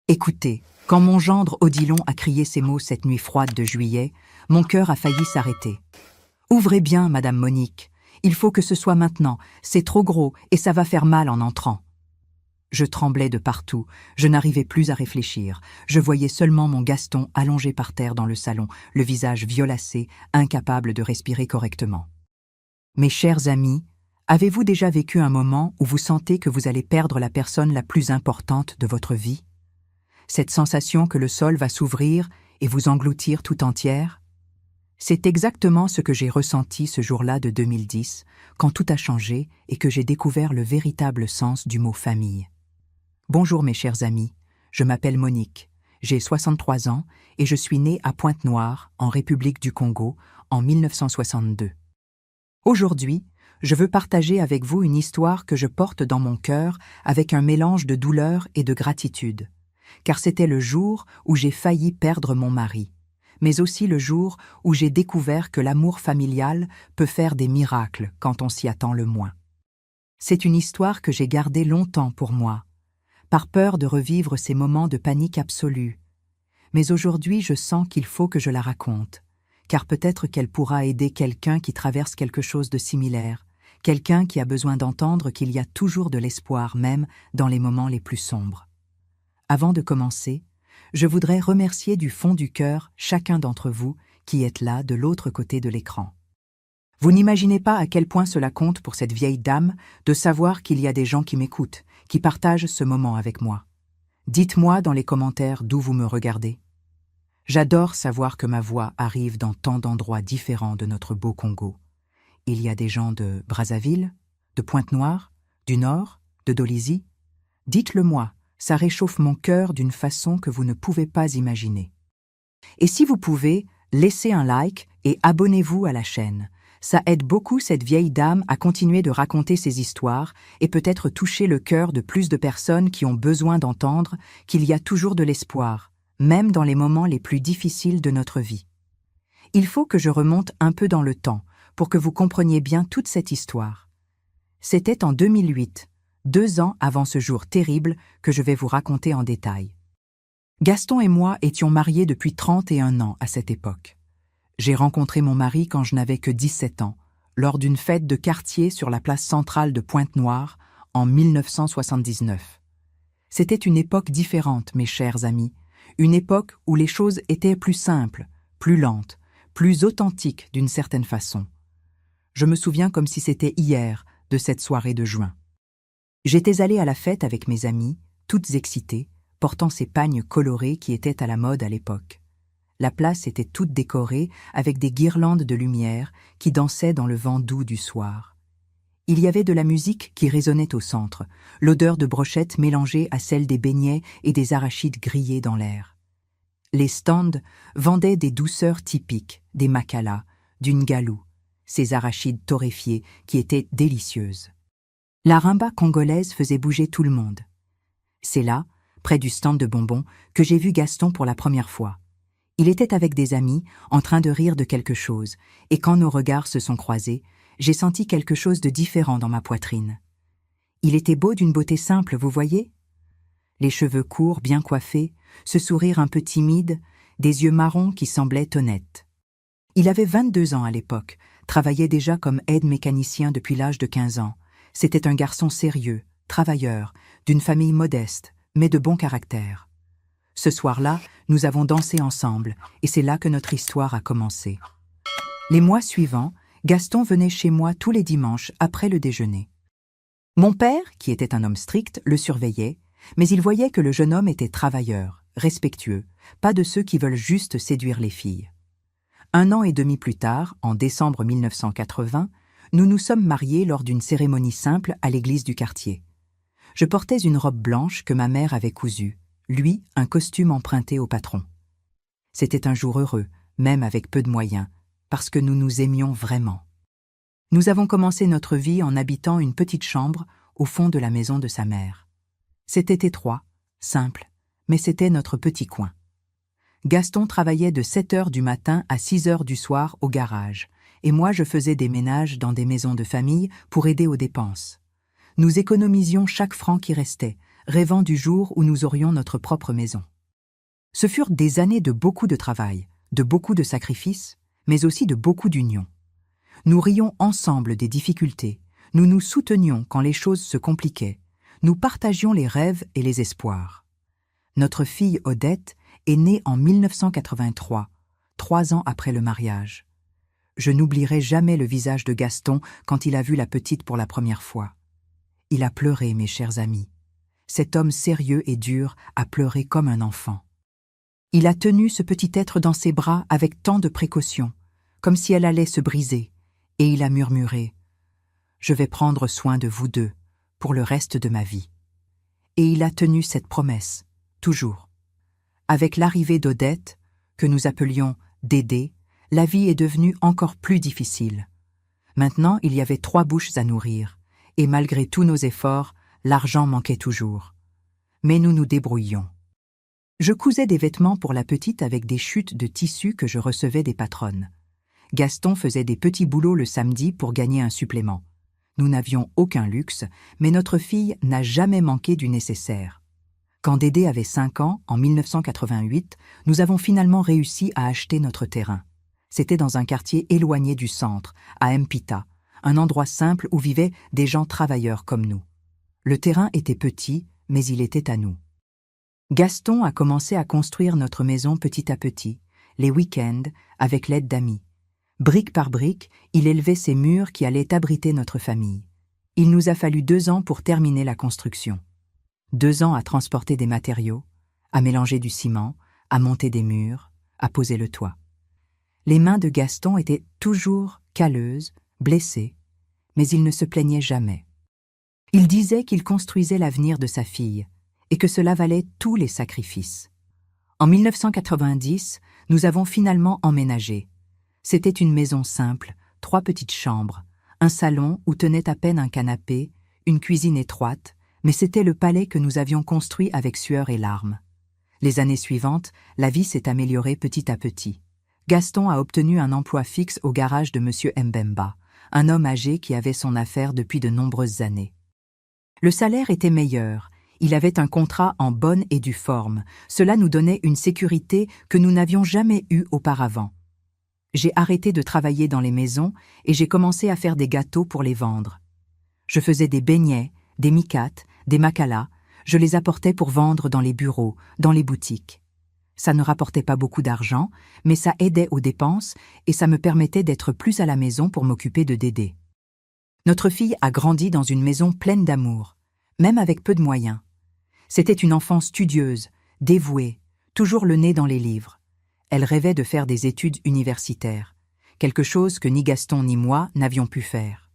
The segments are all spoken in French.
Écoutez, quand mon gendre Odilon a crié ces mots cette nuit froide de juillet, mon cœur a failli s'arrêter. Ouvrez bien, Madame Monique. Il faut que ce soit maintenant. C'est trop gros et ça va faire mal en entrant. Je tremblais de partout. Je n'arrivais plus à réfléchir. Je voyais seulement mon Gaston allongé par terre dans le salon, le visage violacé, incapable de respirer correctement. Mes chers amis, avez-vous déjà vécu un moment où vous sentez que vous allez perdre la personne la plus importante de votre vie? Cette sensation que le sol va s'ouvrir et vous engloutir tout entière? C'est exactement ce que j'ai ressenti ce jour-là de 2010, quand tout a changé et que j'ai découvert le véritable sens du mot famille. Bonjour mes chers amis, je m'appelle Monique, j'ai 63 ans et je suis née à Pointe-Noire, en République du Congo, en 1962. Aujourd'hui, je veux partager avec vous une histoire que je porte dans mon cœur avec un mélange de douleur et de gratitude. Car c'était le jour où j'ai failli perdre mon mari, mais aussi le jour où j'ai découvert que l'amour familial peut faire des miracles quand on s'y attend le moins. C'est une histoire que j'ai gardée longtemps pour moi, par peur de revivre ces moments de panique absolue. Mais aujourd'hui, je sens qu'il faut que je la raconte, car peut-être qu'elle pourra aider quelqu'un qui traverse quelque chose de similaire, quelqu'un qui a besoin d'entendre qu'il y a toujours de l'espoir, même dans les moments les plus sombres. Avant de commencer, je voudrais remercier du fond du cœur chacun d'entre vous qui êtes là de l'autre côté de l'écran. Vous n'imaginez pas à quel point cela compte pour cette vieille dame de savoir qu'il y a des gens qui m'écoutent, qui partagent ce moment avec moi. Dites-moi dans les commentaires d'où vous me regardez. J'adore savoir que ma voix arrive dans tant d'endroits différents de notre beau Congo. Il y a des gens de Brazzaville, de Pointe-Noire, du Nord, de Dolisie. Dites-le moi. Ça réchauffe mon cœur d'une façon que vous ne pouvez pas imaginer. Et si vous pouvez, laissez un like et abonnez-vous à la chaîne. Ça aide beaucoup cette vieille dame à continuer de raconter ses histoires et peut-être toucher le cœur de plus de personnes qui ont besoin d'entendre qu'il y a toujours de l'espoir, même dans les moments les plus difficiles de notre vie. Il faut que je remonte un peu dans le temps pour que vous compreniez bien toute cette histoire. C'était en 2008. 2 ans avant ce jour terrible que je vais vous raconter en détail. Gaston et moi étions mariés depuis 31 ans à cette époque. J'ai rencontré mon mari quand je n'avais que 17 ans, lors d'une fête de quartier sur la place centrale de Pointe-Noire en 1979. C'était une époque différente, mes chers amis, une époque où les choses étaient plus simples, plus lentes, plus authentiques d'une certaine façon. Je me souviens comme si c'était hier de cette soirée de juin. J'étais allée à la fête avec mes amies, toutes excitées, portant ces pagnes colorées qui étaient à la mode à l'époque. La place était toute décorée avec des guirlandes de lumière qui dansaient dans le vent doux du soir. Il y avait de la musique qui résonnait au centre, l'odeur de brochettes mélangée à celle des beignets et des arachides grillés dans l'air. Les stands vendaient des douceurs typiques, des makalas, du ngalou, ces arachides torréfiés qui étaient délicieuses. La rumba congolaise faisait bouger tout le monde. C'est là, près du stand de bonbons, que j'ai vu Gaston pour la première fois. Il était avec des amis, en train de rire de quelque chose, et quand nos regards se sont croisés, j'ai senti quelque chose de différent dans ma poitrine. Il était beau d'une beauté simple, vous voyez? Les cheveux courts, bien coiffés, ce sourire un peu timide, des yeux marrons qui semblaient honnêtes. Il avait 22 ans à l'époque, travaillait déjà comme aide-mécanicien depuis l'âge de 15 ans. C'était un garçon sérieux, travailleur, d'une famille modeste, mais de bon caractère. Ce soir-là, nous avons dansé ensemble, et c'est là que notre histoire a commencé. Les mois suivants, Gaston venait chez moi tous les dimanches après le déjeuner. Mon père, qui était un homme strict, le surveillait, mais il voyait que le jeune homme était travailleur, respectueux, pas de ceux qui veulent juste séduire les filles. 1 an et demi plus tard, en décembre 1980, nous nous sommes mariés lors d'une cérémonie simple à l'église du quartier. Je portais une robe blanche que ma mère avait cousue, lui un costume emprunté au patron. C'était un jour heureux, même avec peu de moyens, parce que nous nous aimions vraiment. Nous avons commencé notre vie en habitant une petite chambre au fond de la maison de sa mère. C'était étroit, simple, mais c'était notre petit coin. Gaston travaillait de 7 heures du matin à 6 heures du soir au garage, et moi je faisais des ménages dans des maisons de famille pour aider aux dépenses. Nous économisions chaque franc qui restait, rêvant du jour où nous aurions notre propre maison. Ce furent des années de beaucoup de travail, de beaucoup de sacrifices, mais aussi de beaucoup d'union. Nous rions ensemble des difficultés, nous nous soutenions quand les choses se compliquaient, nous partagions les rêves et les espoirs. Notre fille Odette est née en 1983, 3 ans après le mariage. Je n'oublierai jamais le visage de Gaston quand il a vu la petite pour la première fois. Il a pleuré, mes chers amis. Cet homme sérieux et dur a pleuré comme un enfant. Il a tenu ce petit être dans ses bras avec tant de précaution, comme si elle allait se briser, et il a murmuré « Je vais prendre soin de vous deux pour le reste de ma vie ». Et il a tenu cette promesse, toujours. Avec l'arrivée d'Odette, que nous appelions Dédé, la vie est devenue encore plus difficile. Maintenant, il y avait 3 bouches à nourrir, et malgré tous nos efforts, l'argent manquait toujours. Mais nous nous débrouillions. Je cousais des vêtements pour la petite avec des chutes de tissu que je recevais des patronnes. Gaston faisait des petits boulots le samedi pour gagner un supplément. Nous n'avions aucun luxe, mais notre fille n'a jamais manqué du nécessaire. Quand Dédé avait 5 ans, en 1988, nous avons finalement réussi à acheter notre terrain. C'était dans un quartier éloigné du centre, à Mpita, un endroit simple où vivaient des gens travailleurs comme nous. Le terrain était petit, mais il était à nous. Gaston a commencé à construire notre maison petit à petit, les week-ends, avec l'aide d'amis. Brique par brique, il élevait ces murs qui allaient abriter notre famille. Il nous a fallu 2 ans pour terminer la construction. 2 ans à transporter des matériaux, à mélanger du ciment, à monter des murs, à poser le toit. Les mains de Gaston étaient toujours calleuses, blessées, mais il ne se plaignait jamais. Il disait qu'il construisait l'avenir de sa fille, et que cela valait tous les sacrifices. En 1990, nous avons finalement emménagé. C'était une maison simple, 3 petites chambres, un salon où tenait à peine un canapé, une cuisine étroite, mais c'était le palais que nous avions construit avec sueur et larmes. Les années suivantes, la vie s'est améliorée petit à petit. Gaston a obtenu un emploi fixe au garage de M. Mbemba, un homme âgé qui avait son affaire depuis de nombreuses années. Le salaire était meilleur. Il avait un contrat en bonne et due forme. Cela nous donnait une sécurité que nous n'avions jamais eue auparavant. J'ai arrêté de travailler dans les maisons et j'ai commencé à faire des gâteaux pour les vendre. Je faisais des beignets, des mikates, des makalas. Je les apportais pour vendre dans les bureaux, dans les boutiques. Ça ne rapportait pas beaucoup d'argent, mais ça aidait aux dépenses et ça me permettait d'être plus à la maison pour m'occuper de Dédé. Notre fille a grandi dans une maison pleine d'amour, même avec peu de moyens. C'était une enfant studieuse, dévouée, toujours le nez dans les livres. Elle rêvait de faire des études universitaires, quelque chose que ni Gaston ni moi n'avions pu faire.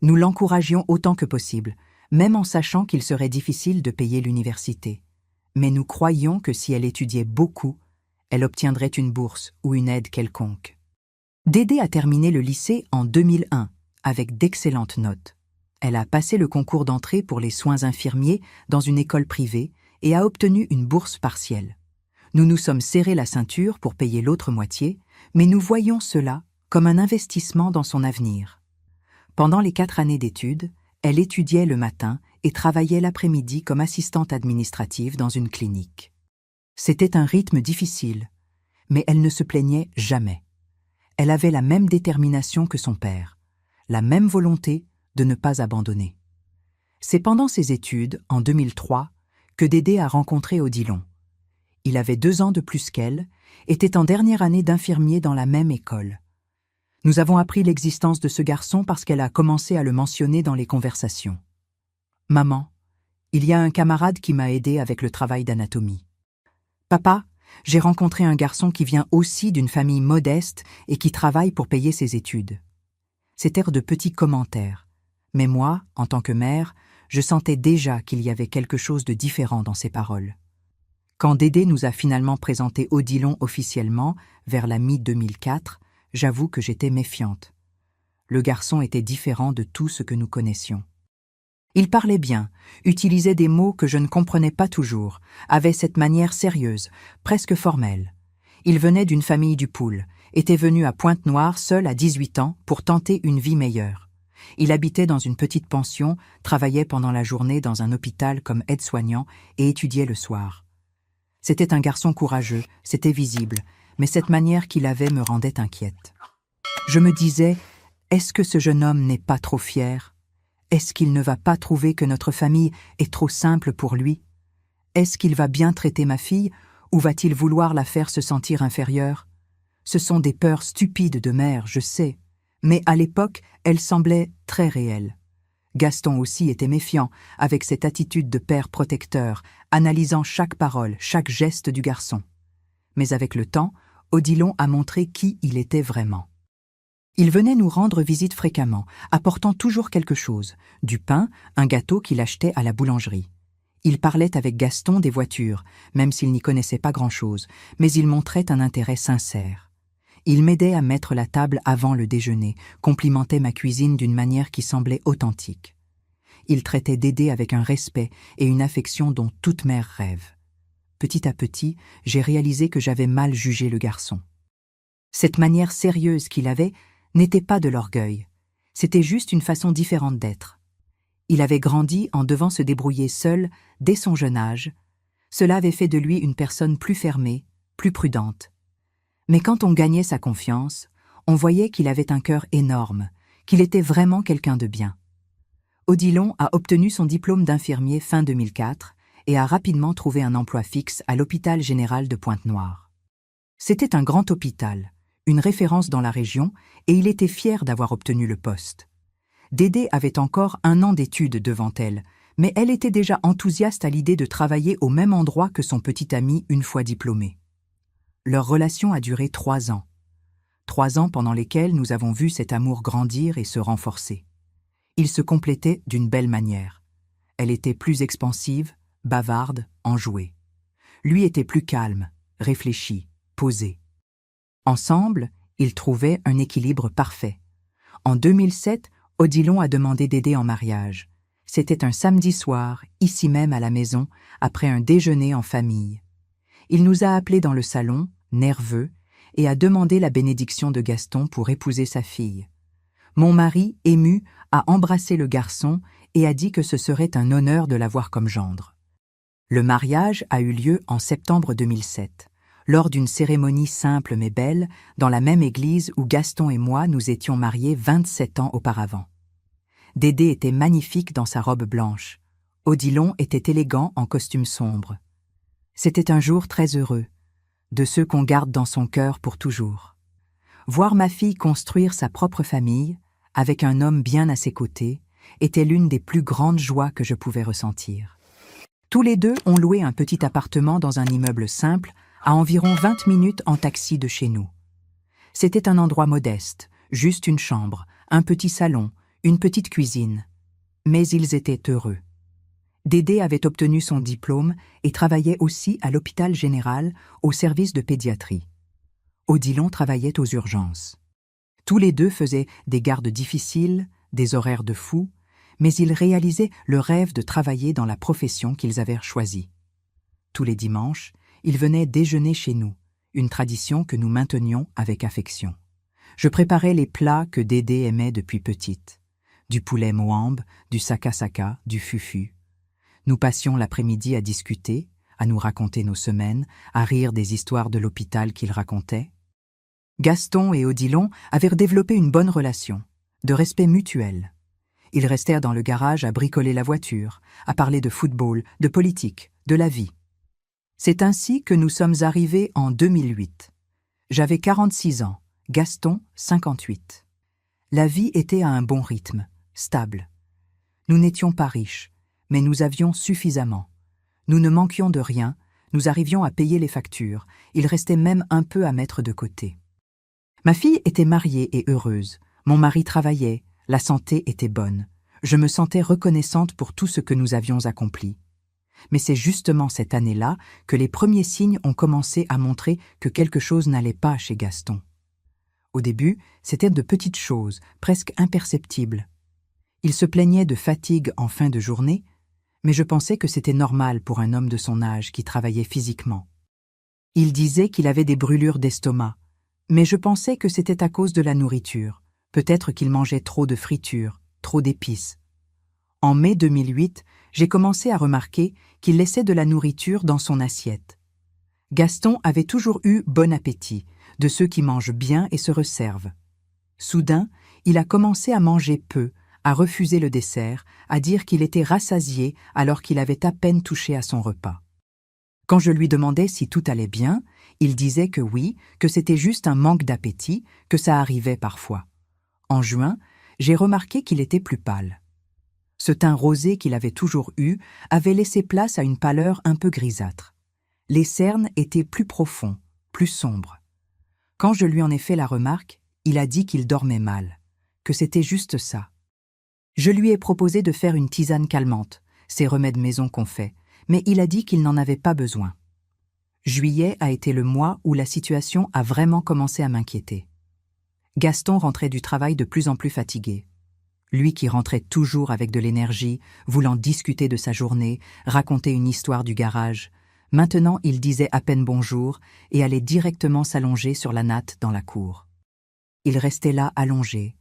Nous l'encouragions autant que possible, même en sachant qu'il serait difficile de payer l'université. Mais nous croyions que si elle étudiait beaucoup, elle obtiendrait une bourse ou une aide quelconque. Dédé a terminé le lycée en 2001, avec d'excellentes notes. Elle a passé le concours d'entrée pour les soins infirmiers dans une école privée et a obtenu une bourse partielle. Nous nous sommes serrés la ceinture pour payer l'autre moitié, mais nous voyons cela comme un investissement dans son avenir. Pendant les 4 années d'études, elle étudiait le matin et travaillait l'après-midi comme assistante administrative dans une clinique. C'était un rythme difficile, mais elle ne se plaignait jamais. Elle avait la même détermination que son père, la même volonté de ne pas abandonner. C'est pendant ses études, en 2003, que Dédé a rencontré Odilon. Il avait 2 ans de plus qu'elle, était en dernière année d'infirmier dans la même école. Nous avons appris l'existence de ce garçon parce qu'elle a commencé à le mentionner dans les conversations. « Maman, il y a un camarade qui m'a aidé avec le travail d'anatomie. Papa, j'ai rencontré un garçon qui vient aussi d'une famille modeste et qui travaille pour payer ses études. » C'étaient de petits commentaires. Mais moi, en tant que mère, je sentais déjà qu'il y avait quelque chose de différent dans ses paroles. Quand Dédé nous a finalement présenté Odilon officiellement, vers la mi-2004, j'avoue que j'étais méfiante. Le garçon était différent de tout ce que nous connaissions. Il parlait bien, utilisait des mots que je ne comprenais pas toujours, avait cette manière sérieuse, presque formelle. Il venait d'une famille du Poul, était venu à Pointe-Noire seul à 18 ans pour tenter une vie meilleure. Il habitait dans une petite pension, travaillait pendant la journée dans un hôpital comme aide-soignant et étudiait le soir. C'était un garçon courageux, c'était visible, mais cette manière qu'il avait me rendait inquiète. Je me disais, est-ce que ce jeune homme n'est pas trop fier? Est-ce qu'il ne va pas trouver que notre famille est trop simple pour lui? Est-ce qu'il va bien traiter ma fille, ou va-t-il vouloir la faire se sentir inférieure? Ce sont des peurs stupides de mère, je sais, mais à l'époque, elles semblaient très réelles. Gaston aussi était méfiant, avec cette attitude de père protecteur, analysant chaque parole, chaque geste du garçon. Mais avec le temps, Odilon a montré qui il était vraiment. Il venait nous rendre visite fréquemment, apportant toujours quelque chose, du pain, un gâteau qu'il achetait à la boulangerie. Il parlait avec Gaston des voitures, même s'il n'y connaissait pas grand-chose, mais il montrait un intérêt sincère. Il m'aidait à mettre la table avant le déjeuner, complimentait ma cuisine d'une manière qui semblait authentique. Il traitait Dédé avec un respect et une affection dont toute mère rêve. Petit à petit, j'ai réalisé que j'avais mal jugé le garçon. Cette manière sérieuse qu'il avait n'était pas de l'orgueil, c'était juste une façon différente d'être. Il avait grandi en devant se débrouiller seul dès son jeune âge. Cela avait fait de lui une personne plus fermée, plus prudente. Mais quand on gagnait sa confiance, on voyait qu'il avait un cœur énorme, qu'il était vraiment quelqu'un de bien. Odilon a obtenu son diplôme d'infirmier fin 2004 et a rapidement trouvé un emploi fixe à l'hôpital général de Pointe-Noire. C'était un grand hôpital, une référence dans la région, et il était fier d'avoir obtenu le poste. Dédé avait encore 1 an d'études devant elle, mais elle était déjà enthousiaste à l'idée de travailler au même endroit que son petit ami une fois diplômé. Leur relation a duré 3 ans. 3 ans pendant lesquels nous avons vu cet amour grandir et se renforcer. Ils se complétaient d'une belle manière. Elle était plus expansive, bavarde, enjouée. Lui était plus calme, réfléchi, posé. Ensemble, ils trouvaient un équilibre parfait. En 2007, Odilon a demandé Dédé en mariage. C'était un samedi soir, ici même à la maison, après un déjeuner en famille. Il nous a appelés dans le salon, nerveux, et a demandé la bénédiction de Gaston pour épouser sa fille. Mon mari, ému, a embrassé le garçon et a dit que ce serait un honneur de l'avoir comme gendre. Le mariage a eu lieu en septembre 2007, lors d'une cérémonie simple mais belle, dans la même église où Gaston et moi nous étions mariés 27 ans auparavant. Dédé était magnifique dans sa robe blanche. Odilon était élégant en costume sombre. C'était un jour très heureux, de ceux qu'on garde dans son cœur pour toujours. Voir ma fille construire sa propre famille, avec un homme bien à ses côtés, était l'une des plus grandes joies que je pouvais ressentir. Tous les deux ont loué un petit appartement dans un immeuble simple, à environ 20 minutes en taxi de chez nous. C'était un endroit modeste, juste une chambre, un petit salon, une petite cuisine. Mais ils étaient heureux. Dédé avait obtenu son diplôme et travaillait aussi à l'hôpital général au service de pédiatrie. Odilon travaillait aux urgences. Tous les deux faisaient des gardes difficiles, des horaires de fou, mais ils réalisaient le rêve de travailler dans la profession qu'ils avaient choisie. Tous les dimanches, ils venaient déjeuner chez nous, une tradition que nous maintenions avec affection. Je préparais les plats que Dédé aimait depuis petite. Du poulet moambe, du saka-saka, du fufu. Nous passions l'après-midi à discuter, à nous raconter nos semaines, à rire des histoires de l'hôpital qu'il racontait. Gaston et Odilon avaient développé une bonne relation, de respect mutuel. Ils restèrent dans le garage à bricoler la voiture, à parler de football, de politique, de la vie. C'est ainsi que nous sommes arrivés en 2008. J'avais 46 ans, Gaston 58. La vie était à un bon rythme, stable. Nous n'étions pas riches, mais nous avions suffisamment. Nous ne manquions de rien, nous arrivions à payer les factures, il restait même un peu à mettre de côté. Ma fille était mariée et heureuse, mon mari travaillait, la santé était bonne. Je me sentais reconnaissante pour tout ce que nous avions accompli. Mais c'est justement cette année-là que les premiers signes ont commencé à montrer que quelque chose n'allait pas chez Gaston. Au début, c'étaient de petites choses, presque imperceptibles. Il se plaignait de fatigue en fin de journée, mais je pensais que c'était normal pour un homme de son âge qui travaillait physiquement. Il disait qu'il avait des brûlures d'estomac, mais je pensais que c'était à cause de la nourriture. Peut-être qu'il mangeait trop de friture, trop d'épices. En mai 2008, j'ai commencé à remarquer qu'il laissait de la nourriture dans son assiette. Gaston avait toujours eu bon appétit, de ceux qui mangent bien et se resservent. Soudain, il a commencé à manger peu, à refuser le dessert, à dire qu'il était rassasié alors qu'il avait à peine touché à son repas. Quand je lui demandais si tout allait bien, il disait que oui, que c'était juste un manque d'appétit, que ça arrivait parfois. En juin, j'ai remarqué qu'il était plus pâle. Ce teint rosé qu'il avait toujours eu avait laissé place à une pâleur un peu grisâtre. Les cernes étaient plus profonds, plus sombres. Quand je lui en ai fait la remarque, il a dit qu'il dormait mal, que c'était juste ça. Je lui ai proposé de faire une tisane calmante, ces remèdes maison qu'on fait, mais il a dit qu'il n'en avait pas besoin. Juillet a été le mois où la situation a vraiment commencé à m'inquiéter. Gaston rentrait du travail de plus en plus fatigué. Lui qui rentrait toujours avec de l'énergie, voulant discuter de sa journée, raconter une histoire du garage. Maintenant, il disait à peine bonjour et allait directement s'allonger sur la natte dans la cour. Il restait là allongé,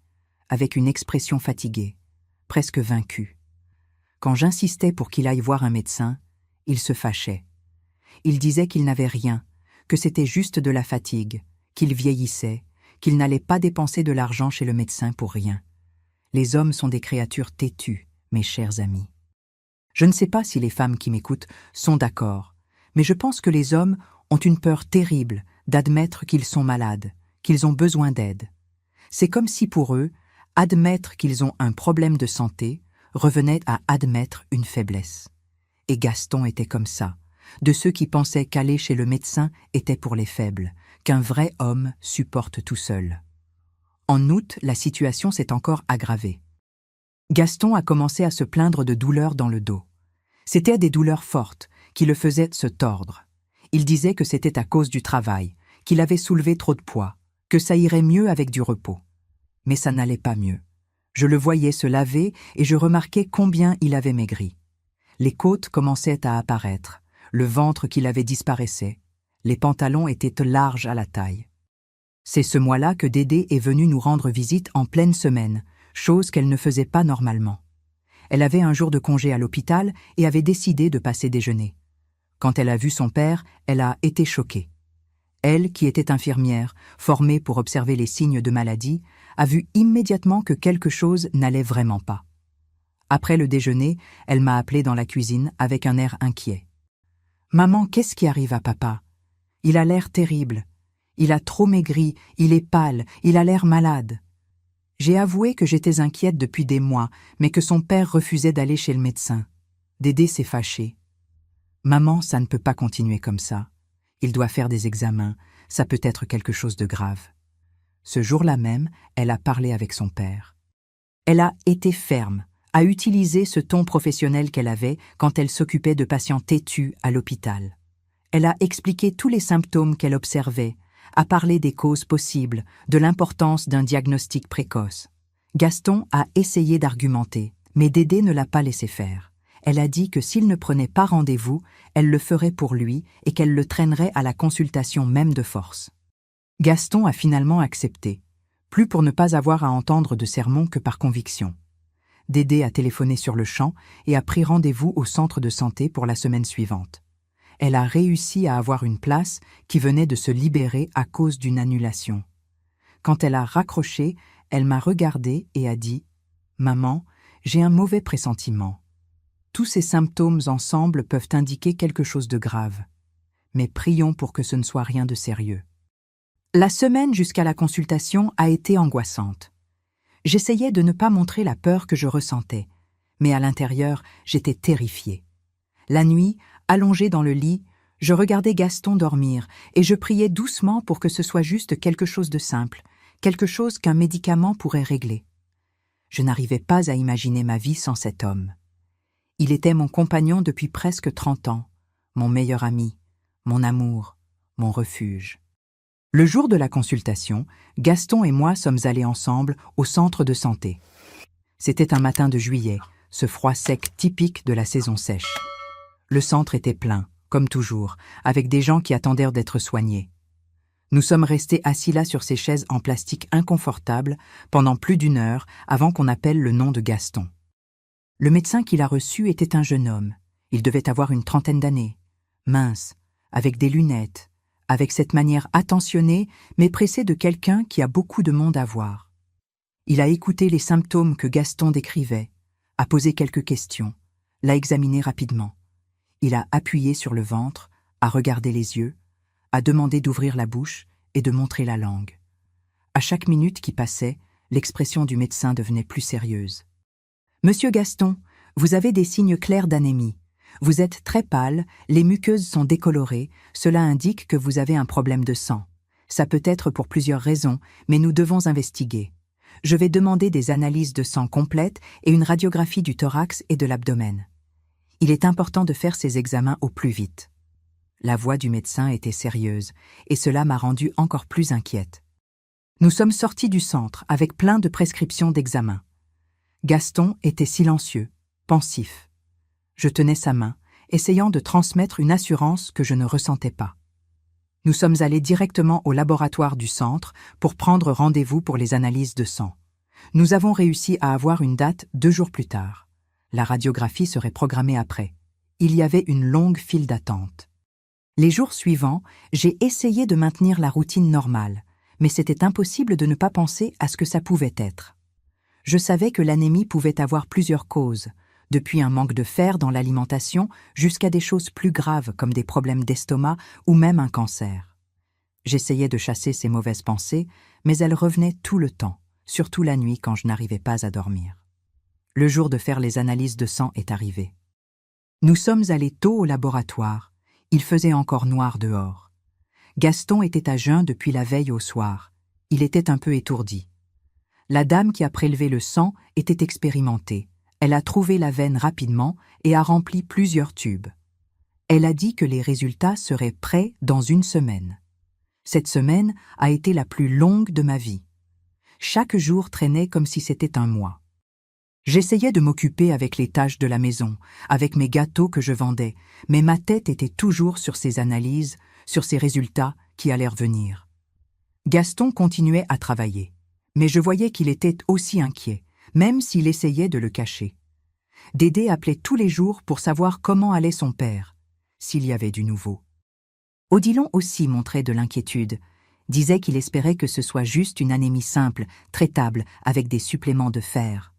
avec une expression fatiguée, presque vaincu. Quand j'insistais pour qu'il aille voir un médecin, il se fâchait. Il disait qu'il n'avait rien, que c'était juste de la fatigue, qu'il vieillissait, qu'il n'allait pas dépenser de l'argent chez le médecin pour rien. Les hommes sont des créatures têtues, mes chers amis. Je ne sais pas si les femmes qui m'écoutent sont d'accord, mais je pense que les hommes ont une peur terrible d'admettre qu'ils sont malades, qu'ils ont besoin d'aide. C'est comme si pour eux, admettre qu'ils ont un problème de santé revenait à admettre une faiblesse. Et Gaston était comme ça, de ceux qui pensaient qu'aller chez le médecin était pour les faibles, qu'un vrai homme supporte tout seul. En août, la situation s'est encore aggravée. Gaston a commencé à se plaindre de douleurs dans le dos. C'étaient des douleurs fortes, qui le faisaient se tordre. Il disait que c'était à cause du travail, qu'il avait soulevé trop de poids, que ça irait mieux avec du repos. Mais ça n'allait pas mieux. Je le voyais se laver et je remarquais combien il avait maigri. Les côtes commençaient à apparaître, le ventre qu'il avait disparaissait, les pantalons étaient larges à la taille. C'est ce mois-là que Dédé est venue nous rendre visite en pleine semaine, chose qu'elle ne faisait pas normalement. Elle avait un jour de congé à l'hôpital et avait décidé de passer déjeuner. Quand elle a vu son père, elle a été choquée. Elle, qui était infirmière, formée pour observer les signes de maladie, a vu immédiatement que quelque chose n'allait vraiment pas. Après le déjeuner, elle m'a appelée dans la cuisine avec un air inquiet. « Maman, qu'est-ce qui arrive à papa? Il a l'air terrible. Il a trop maigri, il est pâle, il a l'air malade. » J'ai avoué que j'étais inquiète depuis des mois, mais que son père refusait d'aller chez le médecin. Dédé s'est fâché. « Maman, ça ne peut pas continuer comme ça. Il doit faire des examens, ça peut être quelque chose de grave. » Ce jour-là même, elle a parlé avec son père. Elle a été ferme, a utilisé ce ton professionnel qu'elle avait quand elle s'occupait de patients têtus à l'hôpital. Elle a expliqué tous les symptômes qu'elle observait, a parlé des causes possibles, de l'importance d'un diagnostic précoce. Gaston a essayé d'argumenter, mais Dédé ne l'a pas laissé faire. Elle a dit que s'il ne prenait pas rendez-vous, elle le ferait pour lui et qu'elle le traînerait à la consultation même de force. Gaston a finalement accepté, plus pour ne pas avoir à entendre de sermons que par conviction. Dédé a téléphoné sur le champ et a pris rendez-vous au centre de santé pour la semaine suivante. Elle a réussi à avoir une place qui venait de se libérer à cause d'une annulation. Quand elle a raccroché, elle m'a regardée et a dit « Maman, j'ai un mauvais pressentiment. Tous ces symptômes ensemble peuvent indiquer quelque chose de grave. Mais prions pour que ce ne soit rien de sérieux. » La semaine jusqu'à la consultation a été angoissante. J'essayais de ne pas montrer la peur que je ressentais, mais à l'intérieur, j'étais terrifiée. La nuit, allongée dans le lit, je regardais Gaston dormir et je priais doucement pour que ce soit juste quelque chose de simple, quelque chose qu'un médicament pourrait régler. Je n'arrivais pas à imaginer ma vie sans cet homme. Il était mon compagnon depuis presque 30 ans, mon meilleur ami, mon amour, mon refuge. Le jour de la consultation, Gaston et moi sommes allés ensemble au centre de santé. C'était un matin de juillet, ce froid sec typique de la saison sèche. Le centre était plein, comme toujours, avec des gens qui attendaient d'être soignés. Nous sommes restés assis là sur ces chaises en plastique inconfortables pendant plus d'1 heure avant qu'on appelle le nom de Gaston. Le médecin qui l'a reçu était un jeune homme. Il devait avoir une 30aine d'années, mince, avec des lunettes, avec cette manière attentionnée mais pressée de quelqu'un qui a beaucoup de monde à voir. Il a écouté les symptômes que Gaston décrivait, a posé quelques questions, l'a examiné rapidement. Il a appuyé sur le ventre, a regardé les yeux, a demandé d'ouvrir la bouche et de montrer la langue. À chaque minute qui passait, l'expression du médecin devenait plus sérieuse. « Monsieur Gaston, vous avez des signes clairs d'anémie. Vous êtes très pâle, les muqueuses sont décolorées, cela indique que vous avez un problème de sang. Ça peut être pour plusieurs raisons, mais nous devons investiguer. Je vais demander des analyses de sang complètes et une radiographie du thorax et de l'abdomen. Il est important de faire ces examens au plus vite. » La voix du médecin était sérieuse, et cela m'a rendue encore plus inquiète. Nous sommes sortis du centre avec plein de prescriptions d'examen. Gaston était silencieux, pensif. Je tenais sa main, essayant de transmettre une assurance que je ne ressentais pas. Nous sommes allés directement au laboratoire du centre pour prendre rendez-vous pour les analyses de sang. Nous avons réussi à avoir une date 2 jours plus tard. La radiographie serait programmée après. Il y avait une longue file d'attente. Les jours suivants, j'ai essayé de maintenir la routine normale, mais c'était impossible de ne pas penser à ce que ça pouvait être. Je savais que l'anémie pouvait avoir plusieurs causes, depuis un manque de fer dans l'alimentation jusqu'à des choses plus graves comme des problèmes d'estomac ou même un cancer. J'essayais de chasser ces mauvaises pensées, mais elles revenaient tout le temps, surtout la nuit quand je n'arrivais pas à dormir. Le jour de faire les analyses de sang est arrivé. Nous sommes allés tôt au laboratoire. Il faisait encore noir dehors. Gaston était à jeun depuis la veille au soir. Il était un peu étourdi. La dame qui a prélevé le sang était expérimentée. Elle a trouvé la veine rapidement et a rempli plusieurs tubes. Elle a dit que les résultats seraient prêts dans 1 semaine. Cette semaine a été la plus longue de ma vie. Chaque jour traînait comme si c'était un mois. J'essayais de m'occuper avec les tâches de la maison, avec mes gâteaux que je vendais, mais ma tête était toujours sur ces analyses, sur ces résultats qui allaient revenir. Gaston continuait à travailler, mais je voyais qu'il était aussi inquiet, même s'il essayait de le cacher. Dédé appelait tous les jours pour savoir comment allait son père, s'il y avait du nouveau. Odilon aussi montrait de l'inquiétude, disait qu'il espérait que ce soit juste une anémie simple, traitable, avec des suppléments de fer.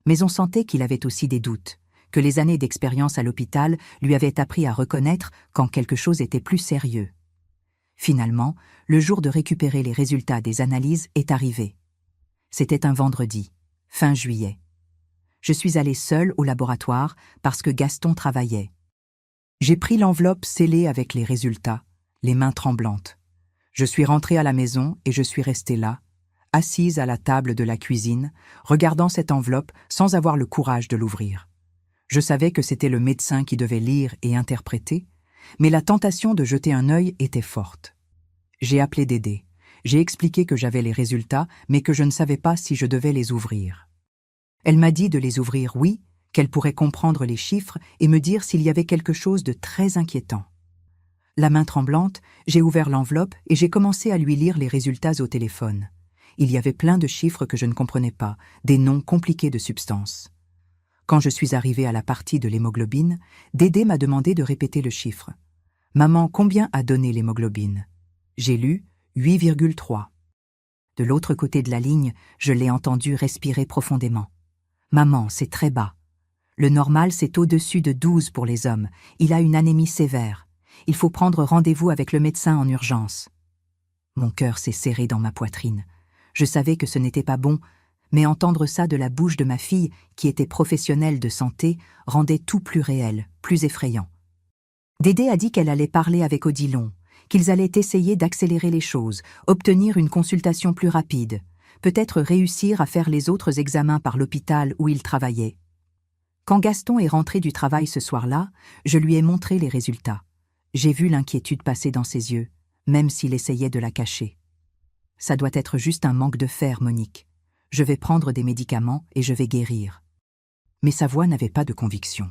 Mais on sentait qu'il avait aussi des doutes, que les années d'expérience à l'hôpital lui avaient appris à reconnaître quand quelque chose était plus sérieux. Finalement, le jour de récupérer les résultats des analyses est arrivé. C'était un vendredi, fin juillet. Je suis allée seule au laboratoire parce que Gaston travaillait. J'ai pris l'enveloppe scellée avec les résultats, les mains tremblantes. Je suis rentrée à la maison et je suis restée là, assise à la table de la cuisine, regardant cette enveloppe sans avoir le courage de l'ouvrir. Je savais que c'était le médecin qui devait lire et interpréter, mais la tentation de jeter un œil était forte. J'ai appelé Dédé. J'ai expliqué que j'avais les résultats, mais que je ne savais pas si je devais les ouvrir. Elle m'a dit de les ouvrir, oui, qu'elle pourrait comprendre les chiffres et me dire s'il y avait quelque chose de très inquiétant. La main tremblante, j'ai ouvert l'enveloppe et j'ai commencé à lui lire les résultats au téléphone. Il y avait plein de chiffres que je ne comprenais pas, des noms compliqués de substances. Quand je suis arrivée à la partie de l'hémoglobine, Dédé m'a demandé de répéter le chiffre. « Maman, combien a donné l'hémoglobine ?» J'ai lu 8,3. De l'autre côté de la ligne, je l'ai entendu respirer profondément. « Maman, c'est très bas. Le normal, c'est au-dessus de 12 pour les hommes. Il a une anémie sévère. Il faut prendre rendez-vous avec le médecin en urgence. » Mon cœur s'est serré dans ma poitrine. Je savais que ce n'était pas bon, mais entendre ça de la bouche de ma fille, qui était professionnelle de santé, rendait tout plus réel, plus effrayant. Dédé a dit qu'elle allait parler avec Odilon, qu'ils allaient essayer d'accélérer les choses, obtenir une consultation plus rapide, peut-être réussir à faire les autres examens par l'hôpital où il travaillait. Quand Gaston est rentré du travail ce soir-là, je lui ai montré les résultats. J'ai vu l'inquiétude passer dans ses yeux, même s'il essayait de la cacher. « Ça doit être juste un manque de fer, Monique. Je vais prendre des médicaments et je vais guérir. » Mais sa voix n'avait pas de conviction.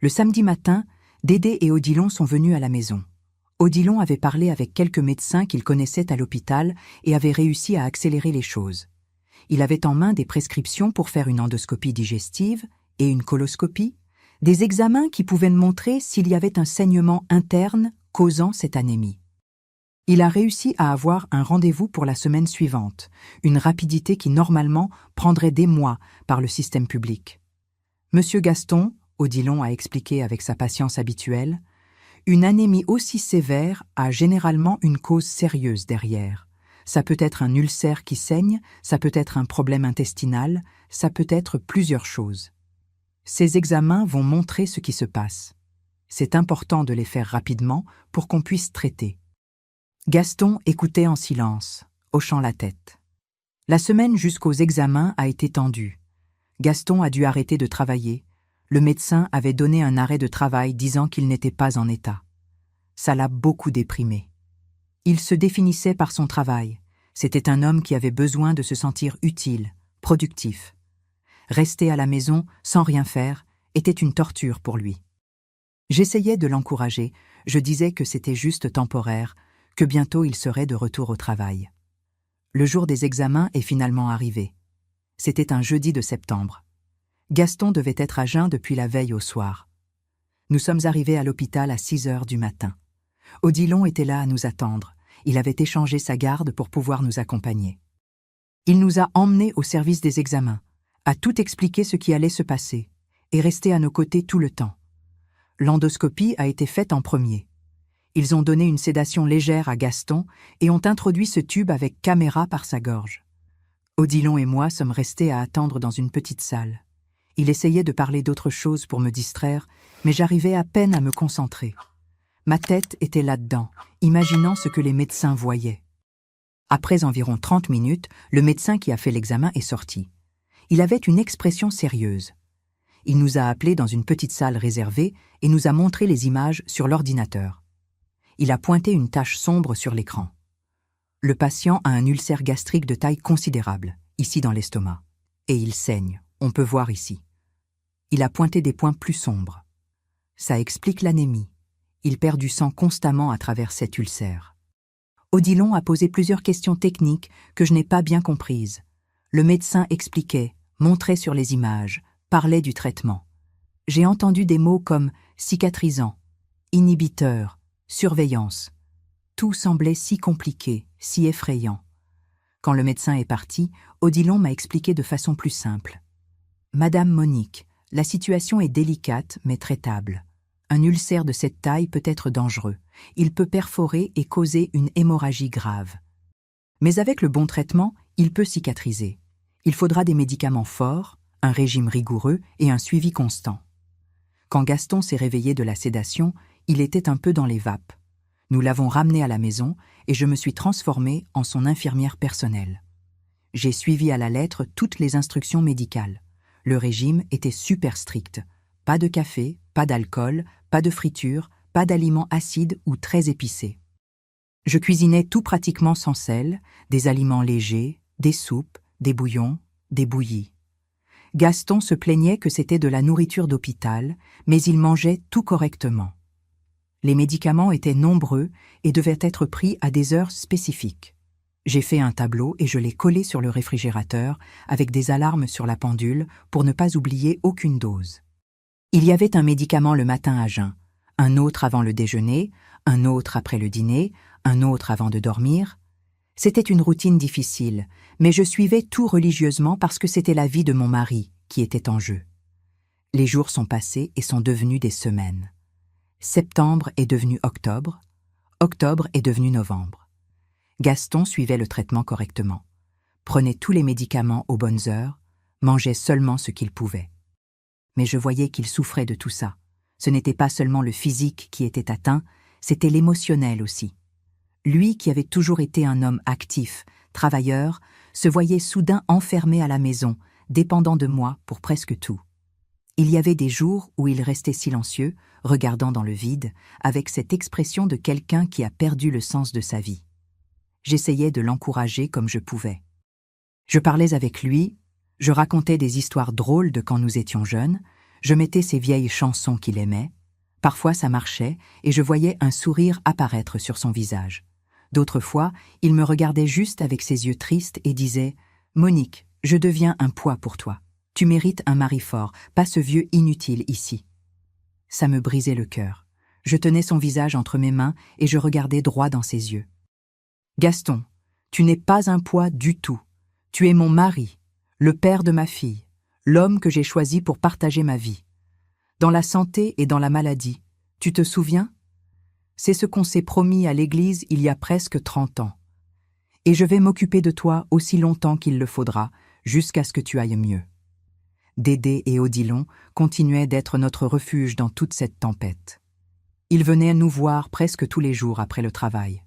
Le samedi matin, Dédé et Odilon sont venus à la maison. Odilon avait parlé avec quelques médecins qu'il connaissait à l'hôpital et avait réussi à accélérer les choses. Il avait en main des prescriptions pour faire une endoscopie digestive et une coloscopie, des examens qui pouvaient montrer s'il y avait un saignement interne causant cette anémie. Il a réussi à avoir un rendez-vous pour la semaine suivante, une rapidité qui normalement prendrait des mois par le système public. Monsieur Gaston, Odilon a expliqué avec sa patience habituelle, une anémie aussi sévère a généralement une cause sérieuse derrière. Ça peut être un ulcère qui saigne, ça peut être un problème intestinal, ça peut être plusieurs choses. Ces examens vont montrer ce qui se passe. C'est important de les faire rapidement pour qu'on puisse traiter. Gaston écoutait en silence, hochant la tête. La semaine jusqu'aux examens a été tendue. Gaston a dû arrêter de travailler. Le médecin avait donné un arrêt de travail disant qu'il n'était pas en état. Ça l'a beaucoup déprimé. Il se définissait par son travail. C'était un homme qui avait besoin de se sentir utile, productif. Rester à la maison sans rien faire était une torture pour lui. J'essayais de l'encourager, je disais que c'était juste temporaire, que bientôt il serait de retour au travail. Le jour des examens est finalement arrivé. C'était un jeudi de septembre. Gaston devait être à jeun depuis la veille au soir. Nous sommes arrivés à l'hôpital à 6 heures du matin. Odilon était là à nous attendre. Il avait échangé sa garde pour pouvoir nous accompagner. Il nous a emmenés au service des examens, a tout expliqué ce qui allait se passer, et resté à nos côtés tout le temps. L'endoscopie a été faite en premier. Ils ont donné une sédation légère à Gaston et ont introduit ce tube avec caméra par sa gorge. Odilon et moi sommes restés à attendre dans une petite salle. Il essayait de parler d'autre chose pour me distraire, mais j'arrivais à peine à me concentrer. Ma tête était là-dedans, imaginant ce que les médecins voyaient. Après environ 30 minutes, le médecin qui a fait l'examen est sorti. Il avait une expression sérieuse. Il nous a appelés dans une petite salle réservée et nous a montré les images sur l'ordinateur. Il a pointé une tache sombre sur l'écran. Le patient a un ulcère gastrique de taille considérable, ici dans l'estomac. Et il saigne, on peut voir ici. Il a pointé des points plus sombres. Ça explique l'anémie. Il perd du sang constamment à travers cet ulcère. Odilon a posé plusieurs questions techniques que je n'ai pas bien comprises. Le médecin expliquait, montrait sur les images, parlait du traitement. J'ai entendu des mots comme cicatrisant, inhibiteur, surveillance. Tout semblait si compliqué, si effrayant. Quand le médecin est parti, Odilon m'a expliqué de façon plus simple. « Madame Monique, la situation est délicate mais traitable. Un ulcère de cette taille peut être dangereux. Il peut perforer et causer une hémorragie grave. Mais avec le bon traitement, il peut cicatriser. Il faudra des médicaments forts, un régime rigoureux et un suivi constant. » Quand Gaston s'est réveillé de la sédation, il était un peu dans les vapes. Nous l'avons ramené à la maison et je me suis transformée en son infirmière personnelle. J'ai suivi à la lettre toutes les instructions médicales. Le régime était super strict. Pas de café, pas d'alcool, pas de friture, pas d'aliments acides ou très épicés. Je cuisinais tout pratiquement sans sel, des aliments légers, des soupes, des bouillons, des bouillies. Gaston se plaignait que c'était de la nourriture d'hôpital, mais il mangeait tout correctement. Les médicaments étaient nombreux et devaient être pris à des heures spécifiques. J'ai fait un tableau et je l'ai collé sur le réfrigérateur avec des alarmes sur la pendule pour ne pas oublier aucune dose. Il y avait un médicament le matin à jeun, un autre avant le déjeuner, un autre après le dîner, un autre avant de dormir. C'était une routine difficile, mais je suivais tout religieusement parce que c'était la vie de mon mari qui était en jeu. Les jours sont passés et sont devenus des semaines. Septembre est devenu octobre, octobre est devenu novembre. Gaston suivait le traitement correctement, prenait tous les médicaments aux bonnes heures, mangeait seulement ce qu'il pouvait. Mais je voyais qu'il souffrait de tout ça. Ce n'était pas seulement le physique qui était atteint, c'était l'émotionnel aussi. Lui, qui avait toujours été un homme actif, travailleur, se voyait soudain enfermé à la maison, dépendant de moi pour presque tout. Il y avait des jours où il restait silencieux, regardant dans le vide, avec cette expression de quelqu'un qui a perdu le sens de sa vie. J'essayais de l'encourager comme je pouvais. Je parlais avec lui, je racontais des histoires drôles de quand nous étions jeunes, je mettais ces vieilles chansons qu'il aimait, Parfois ça marchait et je voyais un sourire apparaître sur son visage. D'autres fois, il me regardait juste avec ses yeux tristes et disait « Monique, je deviens un poids pour toi. Tu mérites un mari fort, pas ce vieux inutile ici. » Ça me brisait le cœur. Je tenais son visage entre mes mains et je regardais droit dans ses yeux. « Gaston, tu n'es pas un poids du tout. Tu es mon mari, le père de ma fille, l'homme que j'ai choisi pour partager ma vie. Dans la santé et dans la maladie, tu te souviens? C'est ce qu'on s'est promis à l'église il y a presque 30 ans. Et je vais m'occuper de toi aussi longtemps qu'il le faudra, jusqu'à ce que tu ailles mieux. » Dédé et Odilon continuaient d'être notre refuge dans toute cette tempête. Ils venaient nous voir presque tous les jours après le travail.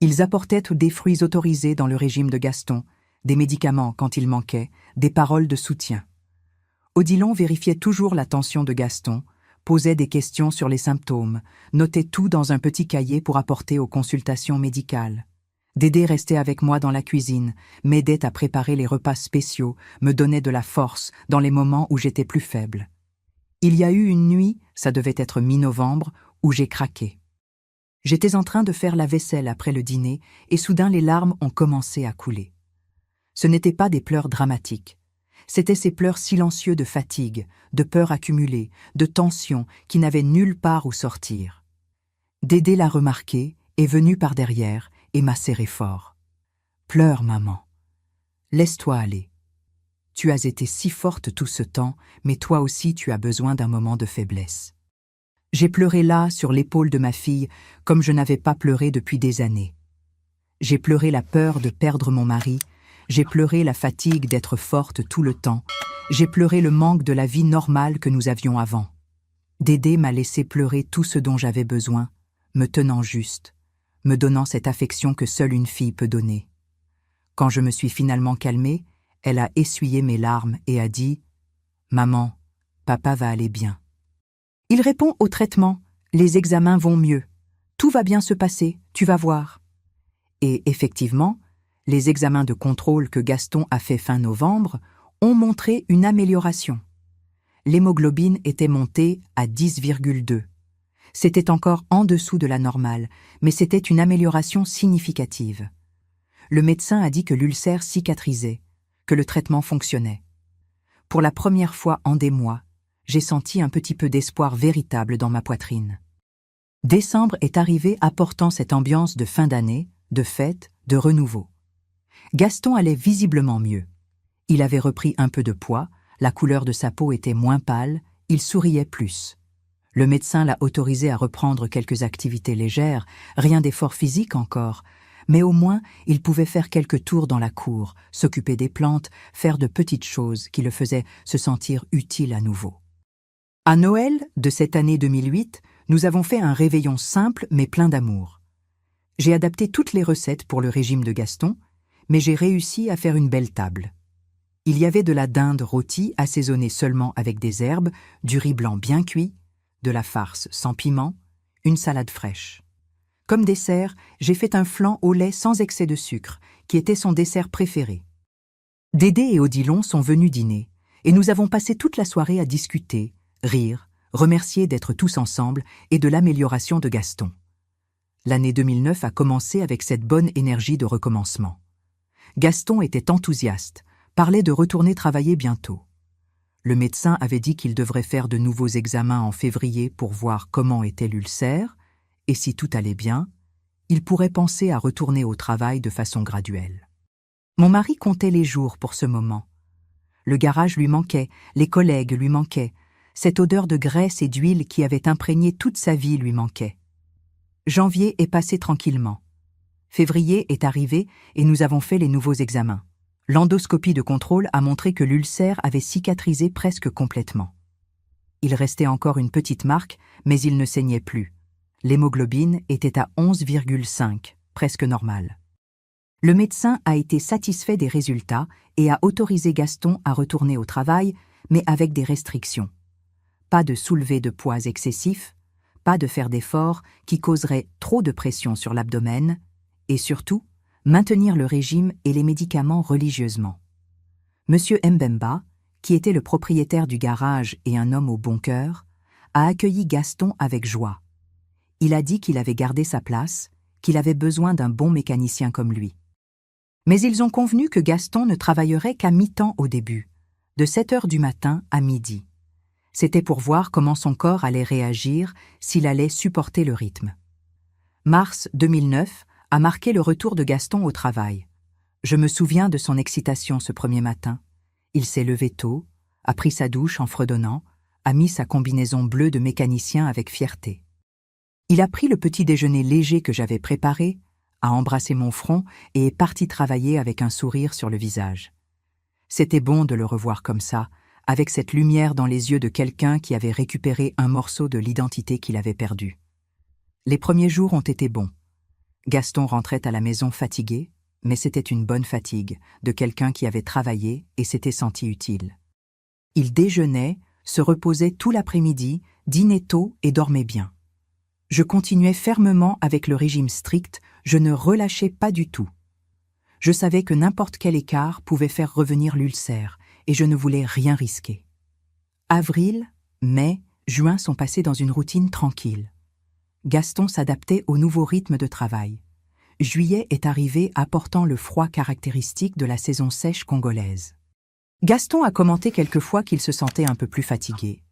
Ils apportaient des fruits autorisés dans le régime de Gaston, des médicaments quand il manquait, des paroles de soutien. Odilon vérifiait toujours la tension de Gaston, posait des questions sur les symptômes, notait tout dans un petit cahier pour apporter aux consultations médicales. Dédé restait avec moi dans la cuisine, m'aidait à préparer les repas spéciaux, me donnait de la force dans les moments où j'étais plus faible. Il y a eu une nuit, ça devait être mi-novembre, où j'ai craqué. J'étais en train de faire la vaisselle après le dîner et soudain les larmes ont commencé à couler. Ce n'étaient pas des pleurs dramatiques. C'étaient ces pleurs silencieux de fatigue, de peur accumulée, de tension qui n'avaient nulle part où sortir. Dédé l'a remarqué, est venu par derrière et m'a serré fort. « Pleure, maman. Laisse-toi aller. Tu as été si forte tout ce temps, mais toi aussi tu as besoin d'un moment de faiblesse. » J'ai pleuré là, sur l'épaule de ma fille, comme je n'avais pas pleuré depuis des années. J'ai pleuré la peur de perdre mon mari, j'ai pleuré la fatigue d'être forte tout le temps, j'ai pleuré le manque de la vie normale que nous avions avant. Dédé m'a laissé pleurer tout ce dont j'avais besoin, me tenant juste, me donnant cette affection que seule une fille peut donner. Quand je me suis finalement calmée, elle a essuyé mes larmes et a dit « Maman, papa va aller bien. » Il répond au traitement « Les examens vont mieux. Tout va bien se passer, tu vas voir. » Et effectivement, les examens de contrôle que Gaston a fait fin novembre ont montré une amélioration. L'hémoglobine était montée à 10,2. C'était encore en dessous de la normale, mais c'était une amélioration significative. Le médecin a dit que l'ulcère cicatrisait, que le traitement fonctionnait. Pour la première fois en des mois, j'ai senti un petit peu d'espoir véritable dans ma poitrine. Décembre est arrivé apportant cette ambiance de fin d'année, de fête, de renouveau. Gaston allait visiblement mieux. Il avait repris un peu de poids, la couleur de sa peau était moins pâle, il souriait plus. Le médecin l'a autorisé à reprendre quelques activités légères, rien d'effort physique encore, mais au moins il pouvait faire quelques tours dans la cour, s'occuper des plantes, faire de petites choses qui le faisaient se sentir utile à nouveau. À Noël de cette année 2008, nous avons fait un réveillon simple mais plein d'amour. J'ai adapté toutes les recettes pour le régime de Gaston, mais j'ai réussi à faire une belle table. Il y avait de la dinde rôtie assaisonnée seulement avec des herbes, du riz blanc bien cuit, de la farce sans piment, une salade fraîche. Comme dessert, j'ai fait un flan au lait sans excès de sucre, qui était son dessert préféré. Dédé et Odilon sont venus dîner, et nous avons passé toute la soirée à discuter, rire, remercier d'être tous ensemble et de l'amélioration de Gaston. L'année 2009 a commencé avec cette bonne énergie de recommencement. Gaston était enthousiaste, parlait de retourner travailler bientôt. Le médecin avait dit qu'il devrait faire de nouveaux examens en février pour voir comment était l'ulcère, et si tout allait bien, il pourrait penser à retourner au travail de façon graduelle. Mon mari comptait les jours pour ce moment. Le garage lui manquait, les collègues lui manquaient, cette odeur de graisse et d'huile qui avait imprégné toute sa vie lui manquait. Janvier est passé tranquillement. Février est arrivé et nous avons fait les nouveaux examens. L'endoscopie de contrôle a montré que l'ulcère avait cicatrisé presque complètement. Il restait encore une petite marque, mais il ne saignait plus. L'hémoglobine était à 11,5, presque normale. Le médecin a été satisfait des résultats et a autorisé Gaston à retourner au travail, mais avec des restrictions. Pas de soulever de poids excessifs, pas de faire d'efforts qui causeraient trop de pression sur l'abdomen, et surtout, maintenir le régime et les médicaments religieusement. Monsieur Mbemba, qui était le propriétaire du garage et un homme au bon cœur, a accueilli Gaston avec joie. Il a dit qu'il avait gardé sa place, qu'il avait besoin d'un bon mécanicien comme lui. Mais ils ont convenu que Gaston ne travaillerait qu'à mi-temps au début, de 7 heures du matin à midi. C'était pour voir comment son corps allait réagir, s'il allait supporter le rythme. Mars 2009 a marqué le retour de Gaston au travail. Je me souviens de son excitation ce premier matin. Il s'est levé tôt, a pris sa douche en fredonnant, a mis sa combinaison bleue de mécanicien avec fierté. Il a pris le petit déjeuner léger que j'avais préparé, a embrassé mon front et est parti travailler avec un sourire sur le visage. C'était bon de le revoir comme ça, avec cette lumière dans les yeux de quelqu'un qui avait récupéré un morceau de l'identité qu'il avait perdue. Les premiers jours ont été bons. Gaston rentrait à la maison fatigué, mais c'était une bonne fatigue, de quelqu'un qui avait travaillé et s'était senti utile. Il déjeunait, se reposait tout l'après-midi, dînait tôt et dormait bien. Je continuais fermement avec le régime strict, je ne relâchais pas du tout. Je savais que n'importe quel écart pouvait faire revenir l'ulcère, et je ne voulais rien risquer. Avril, mai, juin sont passés dans une routine tranquille. Gaston s'adaptait au nouveau rythme de travail. Juillet est arrivé apportant le froid caractéristique de la saison sèche congolaise. Gaston a commenté quelquefois qu'il se sentait un peu plus fatigué.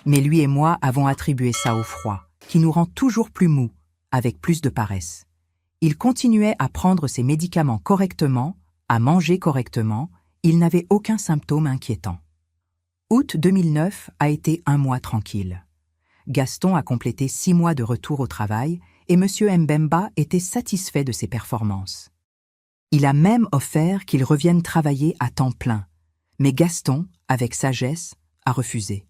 Mais lui et moi avons attribué ça au froid, qui nous rend toujours plus mous, avec plus de paresse. Il continuait à prendre ses médicaments correctement, à manger correctement, il n'avait aucun symptôme inquiétant. Août 2009 a été un mois tranquille. Gaston a complété 6 mois de retour au travail et M. Mbemba était satisfait de ses performances. Il a même offert qu'il revienne travailler à temps plein, mais Gaston, avec sagesse, a refusé.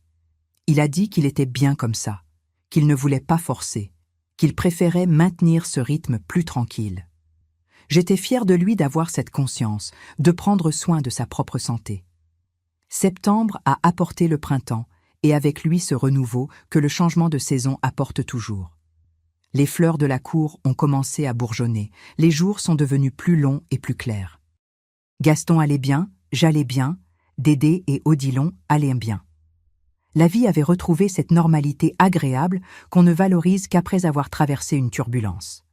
Il a dit qu'il était bien comme ça, qu'il ne voulait pas forcer, qu'il préférait maintenir ce rythme plus tranquille. J'étais fier de lui d'avoir cette conscience, de prendre soin de sa propre santé. Septembre a apporté le printemps, et avec lui ce renouveau que le changement de saison apporte toujours. Les fleurs de la cour ont commencé à bourgeonner, les jours sont devenus plus longs et plus clairs. Gaston allait bien, j'allais bien, Dédé et Odilon allaient bien. La vie avait retrouvé cette normalité agréable qu'on ne valorise qu'après avoir traversé une turbulence.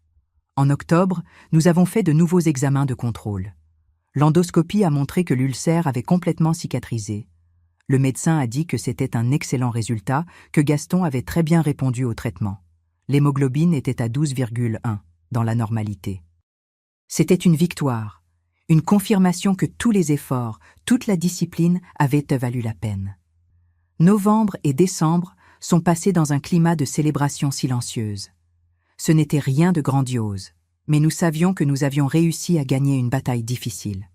En octobre, nous avons fait de nouveaux examens de contrôle. L'endoscopie a montré que l'ulcère avait complètement cicatrisé. Le médecin a dit que c'était un excellent résultat, que Gaston avait très bien répondu au traitement. L'hémoglobine était à 12,1, dans la normalité. C'était une victoire, une confirmation que tous les efforts, toute la discipline avaient valu la peine. Novembre et décembre sont passés dans un climat de célébration silencieuse. Ce n'était rien de grandiose, mais nous savions que nous avions réussi à gagner une bataille difficile.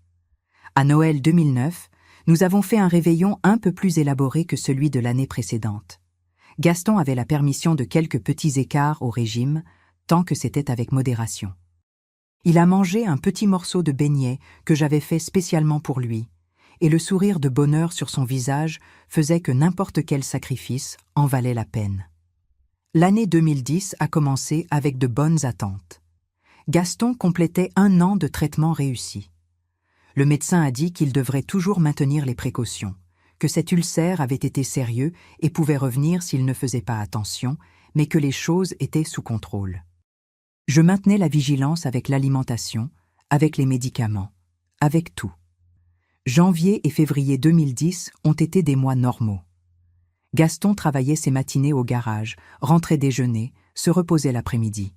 À Noël 2009, nous avons fait un réveillon un peu plus élaboré que celui de l'année précédente. Gaston avait la permission de quelques petits écarts au régime, tant que c'était avec modération. Il a mangé un petit morceau de beignet que j'avais fait spécialement pour lui, et le sourire de bonheur sur son visage faisait que n'importe quel sacrifice en valait la peine. L'année 2010 a commencé avec de bonnes attentes. Gaston complétait 1 an de traitement réussi. Le médecin a dit qu'il devrait toujours maintenir les précautions, que cet ulcère avait été sérieux et pouvait revenir s'il ne faisait pas attention, mais que les choses étaient sous contrôle. Je maintenais la vigilance avec l'alimentation, avec les médicaments, avec tout. Janvier et février 2010 ont été des mois normaux. Gaston travaillait ses matinées au garage, rentrait déjeuner, se reposait l'après-midi.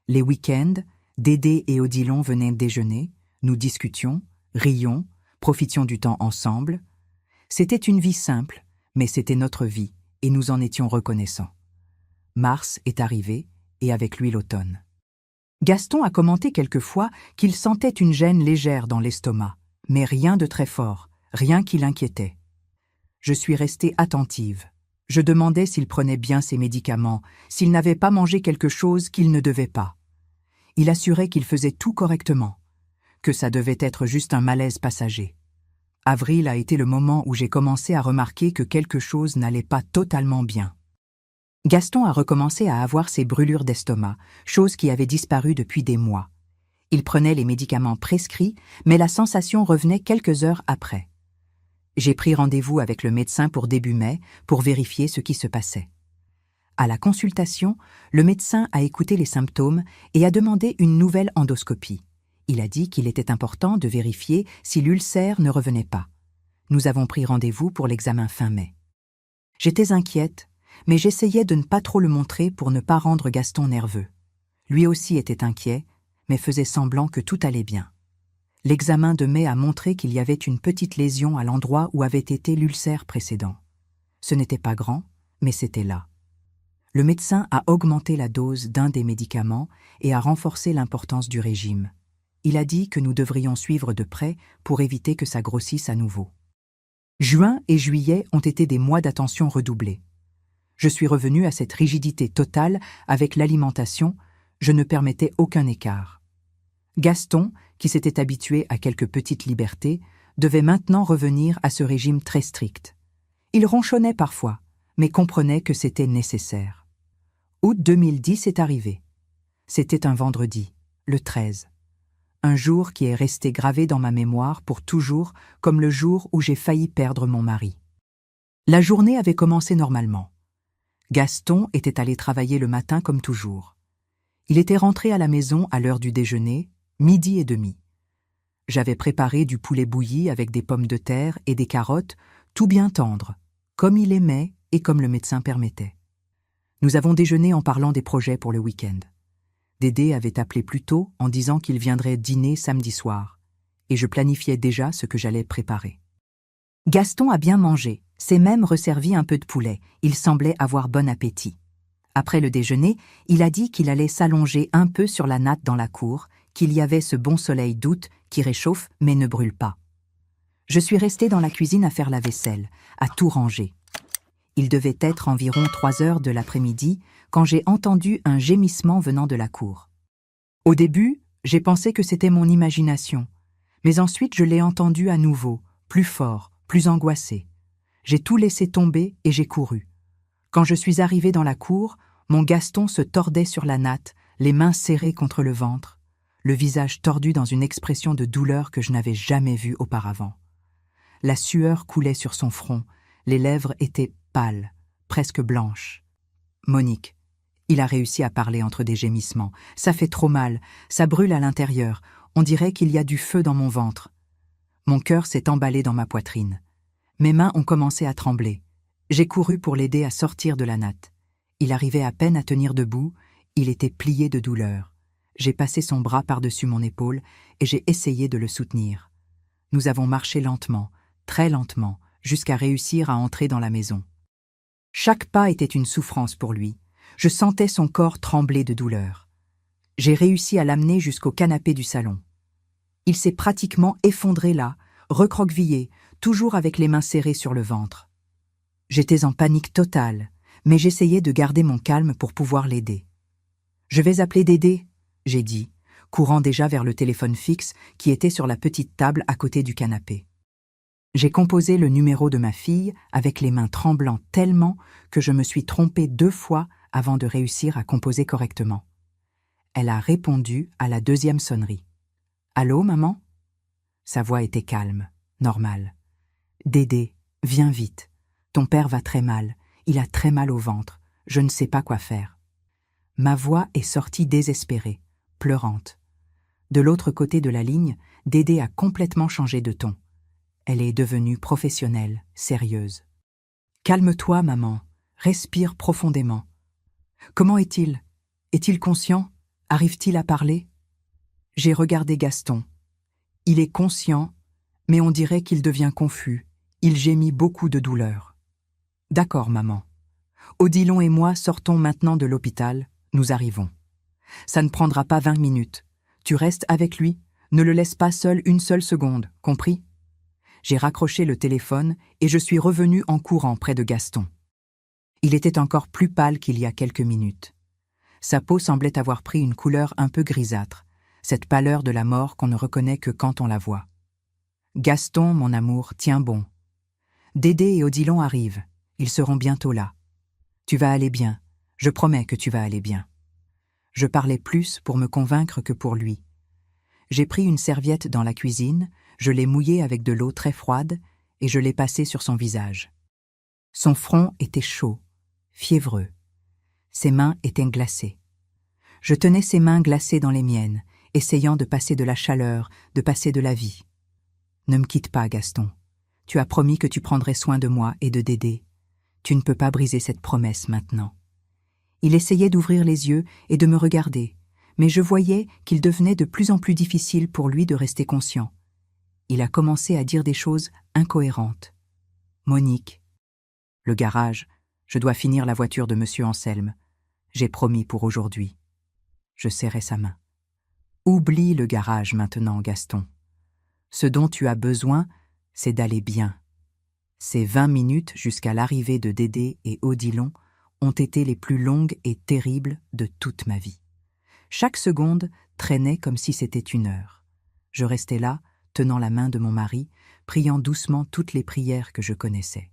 Les week-ends, Dédé et Odilon venaient déjeuner, nous discutions, rions, profitions du temps ensemble. C'était une vie simple, mais c'était notre vie, et nous en étions reconnaissants. Mars est arrivé, et avec lui l'automne. Gaston a commenté quelquefois qu'il sentait une gêne légère dans l'estomac, mais rien de très fort, rien qui l'inquiétait. Je suis restée attentive. Je demandais s'il prenait bien ses médicaments, s'il n'avait pas mangé quelque chose qu'il ne devait pas. Il assurait qu'il faisait tout correctement, que ça devait être juste un malaise passager. Avril a été le moment où j'ai commencé à remarquer que quelque chose n'allait pas totalement bien. Gaston a recommencé à avoir ses brûlures d'estomac, chose qui avait disparu depuis des mois. Il prenait les médicaments prescrits, mais la sensation revenait quelques heures après. J'ai pris rendez-vous avec le médecin pour début mai pour vérifier ce qui se passait. À la consultation, le médecin a écouté les symptômes et a demandé une nouvelle endoscopie. Il a dit qu'il était important de vérifier si l'ulcère ne revenait pas. Nous avons pris rendez-vous pour l'examen fin mai. J'étais inquiète, mais j'essayais de ne pas trop le montrer pour ne pas rendre Gaston nerveux. Lui aussi était inquiet, mais faisait semblant que tout allait bien. L'examen de mai a montré qu'il y avait une petite lésion à l'endroit où avait été l'ulcère précédent. Ce n'était pas grand, mais c'était là. Le médecin a augmenté la dose d'un des médicaments et a renforcé l'importance du régime. Il a dit que nous devrions suivre de près pour éviter que ça grossisse à nouveau. Juin et juillet ont été des mois d'attention redoublée. Je suis revenue à cette rigidité totale avec l'alimentation, je ne permettais aucun écart. Gaston, qui s'était habitué à quelques petites libertés, devait maintenant revenir à ce régime très strict. Il ronchonnait parfois, mais comprenait que c'était nécessaire. Août 2010 est arrivé. C'était un vendredi, le 13. Un jour qui est resté gravé dans ma mémoire pour toujours, comme le jour où j'ai failli perdre mon mari. La journée avait commencé normalement. Gaston était allé travailler le matin comme toujours. Il était rentré à la maison à l'heure du déjeuner, 12h30. J'avais préparé du poulet bouilli avec des pommes de terre et des carottes, tout bien tendre, comme il aimait et comme le médecin permettait. Nous avons déjeuné en parlant des projets pour le week-end. Dédé avait appelé plus tôt en disant qu'il viendrait dîner samedi soir, et je planifiais déjà ce que j'allais préparer. Gaston a bien mangé, s'est même resservi un peu de poulet, il semblait avoir bon appétit. Après le déjeuner, il a dit qu'il allait s'allonger un peu sur la natte dans la cour, qu'il y avait ce bon soleil d'août qui réchauffe mais ne brûle pas. Je suis restée dans la cuisine à faire la vaisselle, à tout ranger. Il devait être environ 3h de l'après-midi quand j'ai entendu un gémissement venant de la cour. Au début, j'ai pensé que c'était mon imagination, mais ensuite je l'ai entendu à nouveau, plus fort, plus angoissé. J'ai tout laissé tomber et j'ai couru. Quand je suis arrivée dans la cour, mon Gaston se tordait sur la natte, les mains serrées contre le ventre, le visage tordu dans une expression de douleur que je n'avais jamais vue auparavant. La sueur coulait sur son front, les lèvres étaient pâles, presque blanches. « Monique, il a réussi à parler entre des gémissements. Ça fait trop mal, ça brûle à l'intérieur, on dirait qu'il y a du feu dans mon ventre. » Mon cœur s'est emballé dans ma poitrine. Mes mains ont commencé à trembler. J'ai couru pour l'aider à sortir de la natte. Il arrivait à peine à tenir debout, il était plié de douleur. J'ai passé son bras par-dessus mon épaule et j'ai essayé de le soutenir. Nous avons marché lentement, très lentement, jusqu'à réussir à entrer dans la maison. Chaque pas était une souffrance pour lui. Je sentais son corps trembler de douleur. J'ai réussi à l'amener jusqu'au canapé du salon. Il s'est pratiquement effondré là, recroquevillé, toujours avec les mains serrées sur le ventre. J'étais en panique totale, mais j'essayais de garder mon calme pour pouvoir l'aider. « Je vais appeler Dédé », j'ai dit, courant déjà vers le téléphone fixe qui était sur la petite table à côté du canapé. J'ai composé le numéro de ma fille avec les mains tremblant tellement que je me suis trompée 2 fois avant de réussir à composer correctement. Elle a répondu à la 2e sonnerie. « Allô, maman ?» Sa voix était calme, normale. « Dédé, viens vite. Ton père va très mal. Il a très mal au ventre. Je ne sais pas quoi faire. » Ma voix est sortie désespérée, pleurante. De l'autre côté de la ligne, Dédé a complètement changé de ton. Elle est devenue professionnelle, sérieuse. « Calme-toi, maman. Respire profondément. Comment est-il? Est-il conscient? Arrive-t-il à parler ?» J'ai regardé Gaston. Il est conscient, mais on dirait qu'il devient confus. Il gémit beaucoup de douleur. « D'accord, maman. Odilon et moi sortons maintenant de l'hôpital. Nous arrivons. Ça ne prendra pas 20 minutes. Tu restes avec lui. Ne le laisse pas seul une seule seconde, compris ? » J'ai raccroché le téléphone et je suis revenue en courant près de Gaston. Il était encore plus pâle qu'il y a quelques minutes. Sa peau semblait avoir pris une couleur un peu grisâtre, cette pâleur de la mort qu'on ne reconnaît que quand on la voit. « Gaston, mon amour, tiens bon. Dédé et Odilon arrivent. Ils seront bientôt là. Tu vas aller bien. Je promets que tu vas aller bien. » Je parlais plus pour me convaincre que pour lui. J'ai pris une serviette dans la cuisine, je l'ai mouillée avec de l'eau très froide et je l'ai passée sur son visage. Son front était chaud, fiévreux. Ses mains étaient glacées. Je tenais ses mains glacées dans les miennes, essayant de passer de la chaleur, de passer de la vie. Ne me quitte pas, Gaston. Tu as promis que tu prendrais soin de moi et de Dédé. Tu ne peux pas briser cette promesse maintenant. Il essayait d'ouvrir les yeux et de me regarder, mais je voyais qu'il devenait de plus en plus difficile pour lui de rester conscient. Il a commencé à dire des choses incohérentes. Monique. Le garage. Je dois finir la voiture de Monsieur Anselme. J'ai promis pour aujourd'hui. Je serrai sa main. Oublie le garage maintenant, Gaston. Ce dont tu as besoin, c'est d'aller bien. Ces 20 minutes jusqu'à l'arrivée de Dédé et Odilon ont été les plus longues et terribles de toute ma vie. Chaque seconde traînait comme si c'était une heure. Je restais là, tenant la main de mon mari, priant doucement toutes les prières que je connaissais.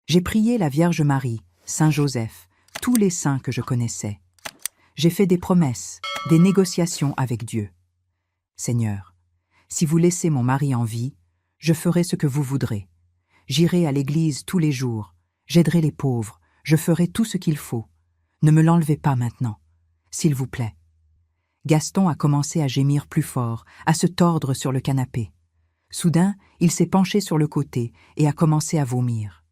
J'ai prié la Vierge Marie, Saint Joseph, tous les saints que je connaissais. J'ai fait des promesses, des négociations avec Dieu. Seigneur, si vous laissez mon mari en vie, je ferai ce que vous voudrez. J'irai à l'église tous les jours, j'aiderai les pauvres, je ferai tout ce qu'il faut. Ne me l'enlevez pas maintenant, s'il vous plaît. Gaston a commencé à gémir plus fort, à se tordre sur le canapé. Soudain, il s'est penché sur le côté et a commencé à vomir.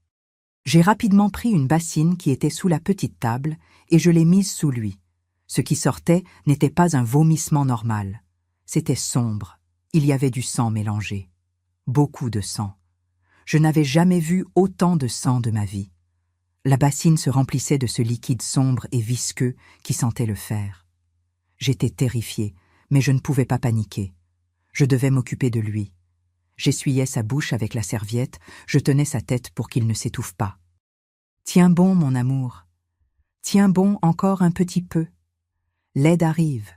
J'ai rapidement pris une bassine qui était sous la petite table et je l'ai mise sous lui. Ce qui sortait n'était pas un vomissement normal. C'était sombre. Il y avait du sang mélangé. Beaucoup de sang. Je n'avais jamais vu autant de sang de ma vie. La bassine se remplissait de ce liquide sombre et visqueux qui sentait le fer. J'étais terrifiée, mais je ne pouvais pas paniquer. Je devais m'occuper de lui. J'essuyais sa bouche avec la serviette, je tenais sa tête pour qu'il ne s'étouffe pas. « Tiens bon, mon amour. Tiens bon encore un petit peu. L'aide arrive. »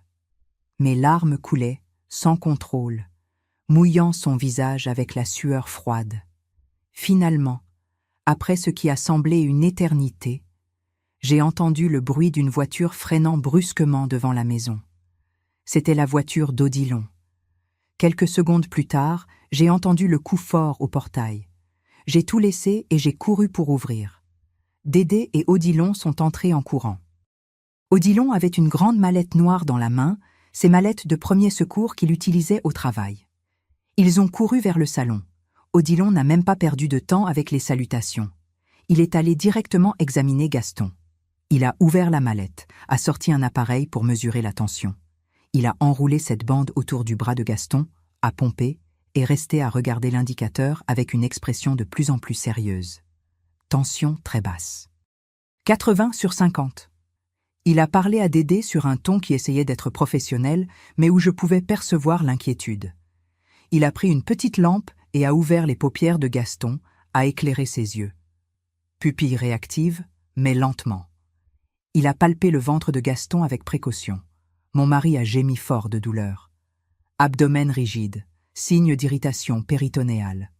Mes larmes coulaient, sans contrôle, mouillant son visage avec la sueur froide. Finalement, après ce qui a semblé une éternité, j'ai entendu le bruit d'une voiture freinant brusquement devant la maison. C'était la voiture d'Odilon. Quelques secondes plus tard, j'ai entendu le coup fort au portail. J'ai tout laissé et j'ai couru pour ouvrir. Dédé et Odilon sont entrés en courant. Odilon avait une grande mallette noire dans la main, ces mallettes de premier secours qu'il utilisait au travail. Ils ont couru vers le salon. Odilon n'a même pas perdu de temps avec les salutations. Il est allé directement examiner Gaston. Il a ouvert la mallette, a sorti un appareil pour mesurer la tension. Il a enroulé cette bande autour du bras de Gaston, a pompé et resté à regarder l'indicateur avec une expression de plus en plus sérieuse. Tension très basse. 80/50. Il a parlé à Dédé sur un ton qui essayait d'être professionnel, mais où je pouvais percevoir l'inquiétude. Il a pris une petite lampe et a ouvert les paupières de Gaston, a éclairé ses yeux. Pupille réactive, mais lentement. Il a palpé le ventre de Gaston avec précaution. Mon mari a gémi fort de douleur. Abdomen rigide, signe d'irritation péritonéale.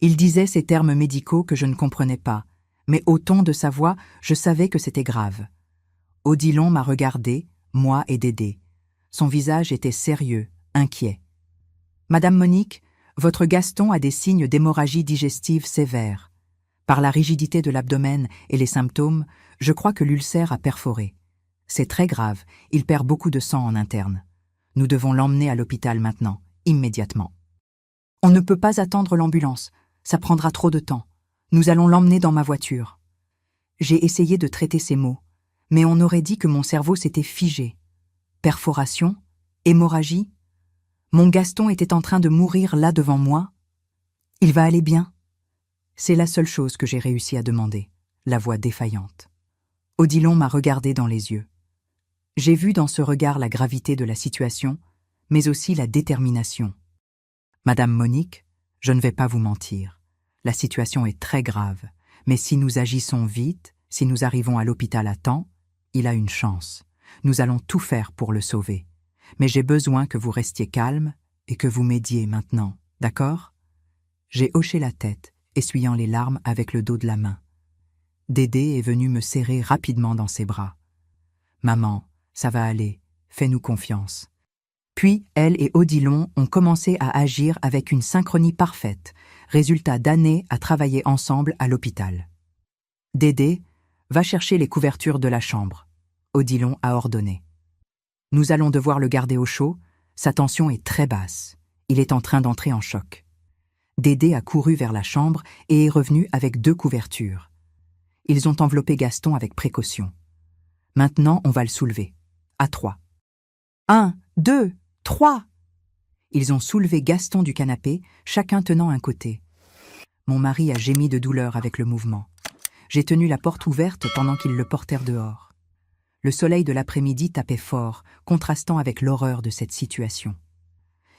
Il disait ces termes médicaux que je ne comprenais pas, mais au ton de sa voix, je savais que c'était grave. Odilon m'a regardé, moi et Dédé. Son visage était sérieux, inquiet. « Madame Monique, votre Gaston a des signes d'hémorragie digestive sévère. Par la rigidité de l'abdomen et les symptômes, je crois que l'ulcère a perforé. C'est très grave, il perd beaucoup de sang en interne. Nous devons l'emmener à l'hôpital maintenant, immédiatement. On ne peut pas attendre l'ambulance, ça prendra trop de temps. Nous allons l'emmener dans ma voiture. » J'ai essayé de traiter ces mots, mais on aurait dit que mon cerveau s'était figé. Perforation? Hémorragie? Mon Gaston était en train de mourir là devant moi. Il va aller bien? C'est la seule chose que j'ai réussi à demander, la voix défaillante. Odilon m'a regardé dans les yeux. J'ai vu dans ce regard la gravité de la situation, mais aussi la détermination. Madame Monique, je ne vais pas vous mentir. La situation est très grave, mais si nous agissons vite, si nous arrivons à l'hôpital à temps, il a une chance. Nous allons tout faire pour le sauver. Mais j'ai besoin que vous restiez calme et que vous m'aidiez maintenant, d'accord? J'ai hoché la tête, essuyant les larmes avec le dos de la main. Dédé est venu me serrer rapidement dans ses bras. « Maman, ça va aller, fais-nous confiance. » Puis, elle et Odilon ont commencé à agir avec une synchronie parfaite, résultat d'années à travailler ensemble à l'hôpital. « Dédé, va chercher les couvertures de la chambre. Odilon a ordonné. Nous allons devoir le garder au chaud, sa tension est très basse. Il est en train d'entrer en choc. Dédé a couru vers la chambre et est revenu avec 2 couvertures. Ils ont enveloppé Gaston avec précaution. Maintenant, on va le soulever. À 3. 1, 2, 3. Ils ont soulevé Gaston du canapé, chacun tenant un côté. Mon mari a gémi de douleur avec le mouvement. J'ai tenu la porte ouverte pendant qu'ils le portèrent dehors. Le soleil de l'après-midi tapait fort, contrastant avec l'horreur de cette situation.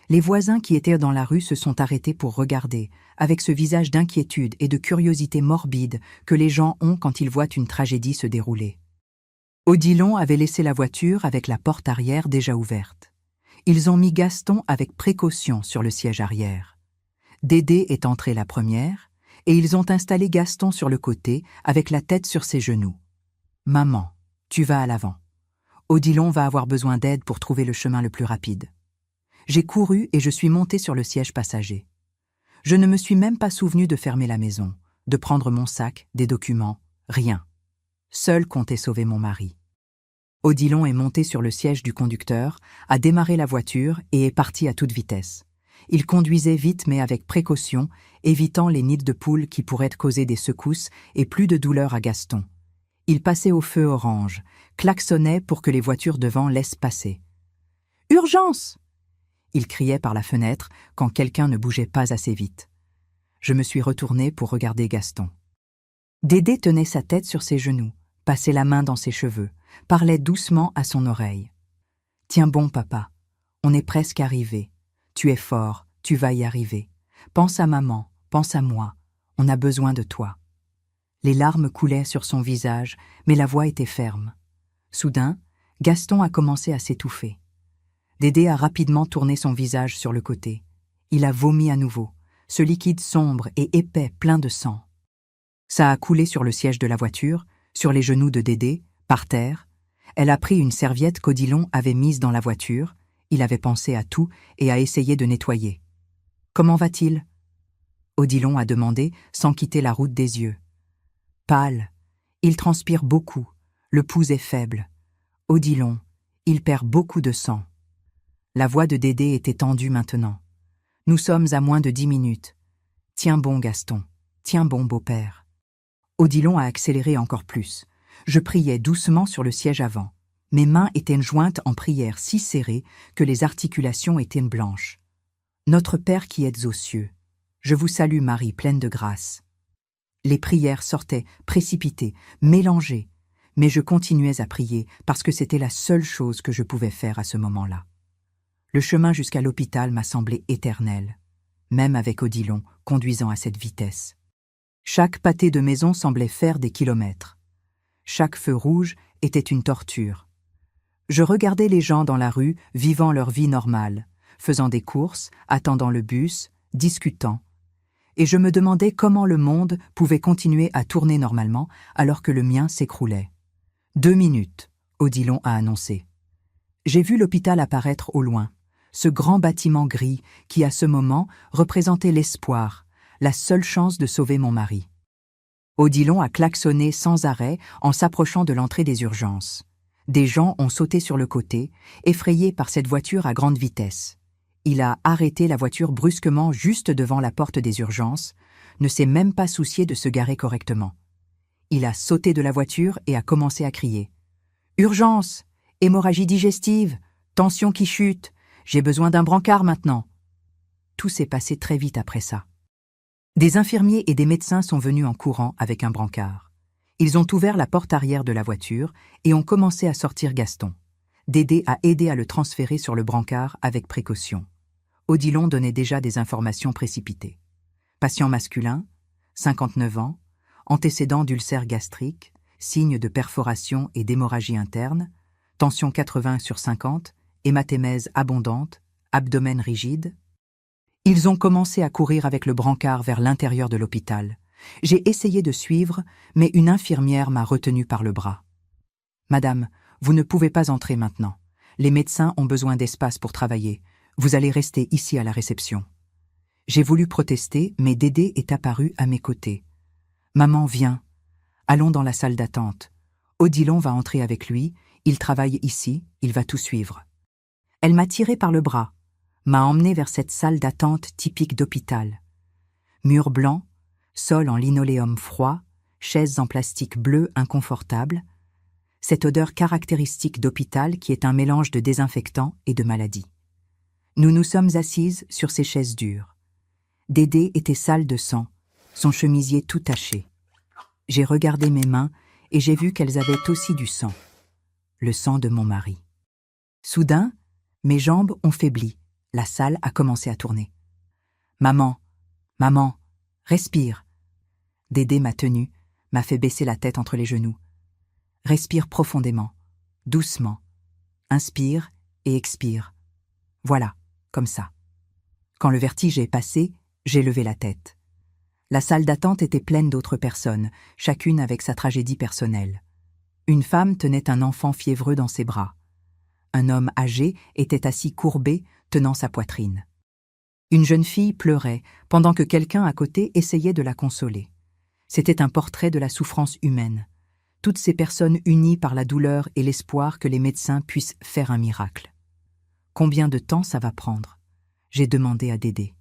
Les voisins qui étaient dans la rue se sont arrêtés pour regarder, avec ce visage d'inquiétude et de curiosité morbide que les gens ont quand ils voient une tragédie se dérouler. Odilon avait laissé la voiture avec la porte arrière déjà ouverte. Ils ont mis Gaston avec précaution sur le siège arrière. Dédé est entrée la première, et ils ont installé Gaston sur le côté, avec la tête sur ses genoux. « Maman, tu vas à l'avant. Odilon va avoir besoin d'aide pour trouver le chemin le plus rapide. » J'ai couru et je suis montée sur le siège passager. Je ne me suis même pas souvenu de fermer la maison, de prendre mon sac, des documents, rien. Seul comptait sauver mon mari. Odilon est monté sur le siège du conducteur, a démarré la voiture et est parti à toute vitesse. Il conduisait vite mais avec précaution, évitant les nids de poules qui pourraient causer des secousses et plus de douleur à Gaston. Il passait au feu orange, klaxonnait pour que les voitures devant laissent passer. « Urgence !» Il criait par la fenêtre quand quelqu'un ne bougeait pas assez vite. Je me suis retournée pour regarder Gaston. Dédé tenait sa tête sur ses genoux, passait la main dans ses cheveux, parlait doucement à son oreille. « Tiens bon, papa, on est presque arrivé. Tu es fort, tu vas y arriver. Pense à maman, pense à moi, on a besoin de toi. » Les larmes coulaient sur son visage, mais la voix était ferme. Soudain, Gaston a commencé à s'étouffer. Dédé a rapidement tourné son visage sur le côté. Il a vomi à nouveau, ce liquide sombre et épais plein de sang. Ça a coulé sur le siège de la voiture, sur les genoux de Dédé, par terre. Elle a pris une serviette qu'Odilon avait mise dans la voiture. Il avait pensé à tout et a essayé de nettoyer. « Comment va-t-il » Odilon a demandé sans quitter la route des yeux. Pâle, il transpire beaucoup, le pouls est faible. Odilon, il perd beaucoup de sang. La voix de Dédé était tendue maintenant. Nous sommes à moins de 10 minutes. Tiens bon, Gaston, tiens bon, beau-père. Odilon a accéléré encore plus. Je priais doucement sur le siège avant. Mes mains étaient jointes en prière si serrées que les articulations étaient blanches. Notre Père qui êtes aux cieux, je vous salue Marie pleine de grâce. Les prières sortaient, précipitées, mélangées, mais je continuais à prier parce que c'était la seule chose que je pouvais faire à ce moment-là. Le chemin jusqu'à l'hôpital m'a semblé éternel, même avec Odilon conduisant à cette vitesse. Chaque pâté de maison semblait faire des kilomètres. Chaque feu rouge était une torture. Je regardais les gens dans la rue vivant leur vie normale, faisant des courses, attendant le bus, discutant. Et je me demandais comment le monde pouvait continuer à tourner normalement alors que le mien s'écroulait. 2 minutes, Odilon a annoncé. J'ai vu l'hôpital apparaître au loin, ce grand bâtiment gris qui, à ce moment, représentait l'espoir, la seule chance de sauver mon mari. Odilon a klaxonné sans arrêt en s'approchant de l'entrée des urgences. Des gens ont sauté sur le côté, effrayés par cette voiture à grande vitesse. Il a arrêté la voiture brusquement juste devant la porte des urgences, ne s'est même pas soucié de se garer correctement. Il a sauté de la voiture et a commencé à crier. « Urgence! Hémorragie digestive! Tension qui chute! J'ai besoin d'un brancard maintenant !» Tout s'est passé très vite après ça. Des infirmiers et des médecins sont venus en courant avec un brancard. Ils ont ouvert la porte arrière de la voiture et ont commencé à sortir Gaston. Dédé a aidé à le transférer sur le brancard avec précaution. Odilon donnait déjà des informations précipitées. Patient masculin, 59 ans, antécédent d'ulcère gastrique, signe de perforation et d'hémorragie interne, tension 80/50, hématémèse abondante, abdomen rigide. Ils ont commencé à courir avec le brancard vers l'intérieur de l'hôpital. J'ai essayé de suivre, mais une infirmière m'a retenu par le bras. « Madame, vous ne pouvez pas entrer maintenant. Les médecins ont besoin d'espace pour travailler. Vous allez rester ici à la réception. » J'ai voulu protester, mais Dédé est apparu à mes côtés. « Maman, viens. Allons dans la salle d'attente. Odilon va entrer avec lui. Il travaille ici, il va tout suivre. Elle m'a tiré par le bras, m'a emmené vers cette salle d'attente typique d'hôpital. Murs blancs, sol en linoléum froid, chaises en plastique bleu inconfortables, cette odeur caractéristique d'hôpital qui est un mélange de désinfectant et de maladie. Nous nous sommes assises sur ces chaises dures. Dédé était sale de sang, son chemisier tout taché. J'ai regardé mes mains et j'ai vu qu'elles avaient aussi du sang. Le sang de mon mari. Soudain, mes jambes ont faibli. La salle a commencé à tourner. « Maman, maman, respire !» Dédé m'a tenue, m'a fait baisser la tête entre les genoux. Respire profondément, doucement. Inspire et expire. Voilà, comme ça. Quand le vertige est passé, j'ai levé la tête. La salle d'attente était pleine d'autres personnes, chacune avec sa tragédie personnelle. Une femme tenait un enfant fiévreux dans ses bras. Un homme âgé était assis courbé, tenant sa poitrine. Une jeune fille pleurait, pendant que quelqu'un à côté essayait de la consoler. C'était un portrait de la souffrance humaine. Toutes ces personnes unies par la douleur et l'espoir que les médecins puissent faire un miracle. Combien de temps ça va prendre ? J'ai demandé à Dédé.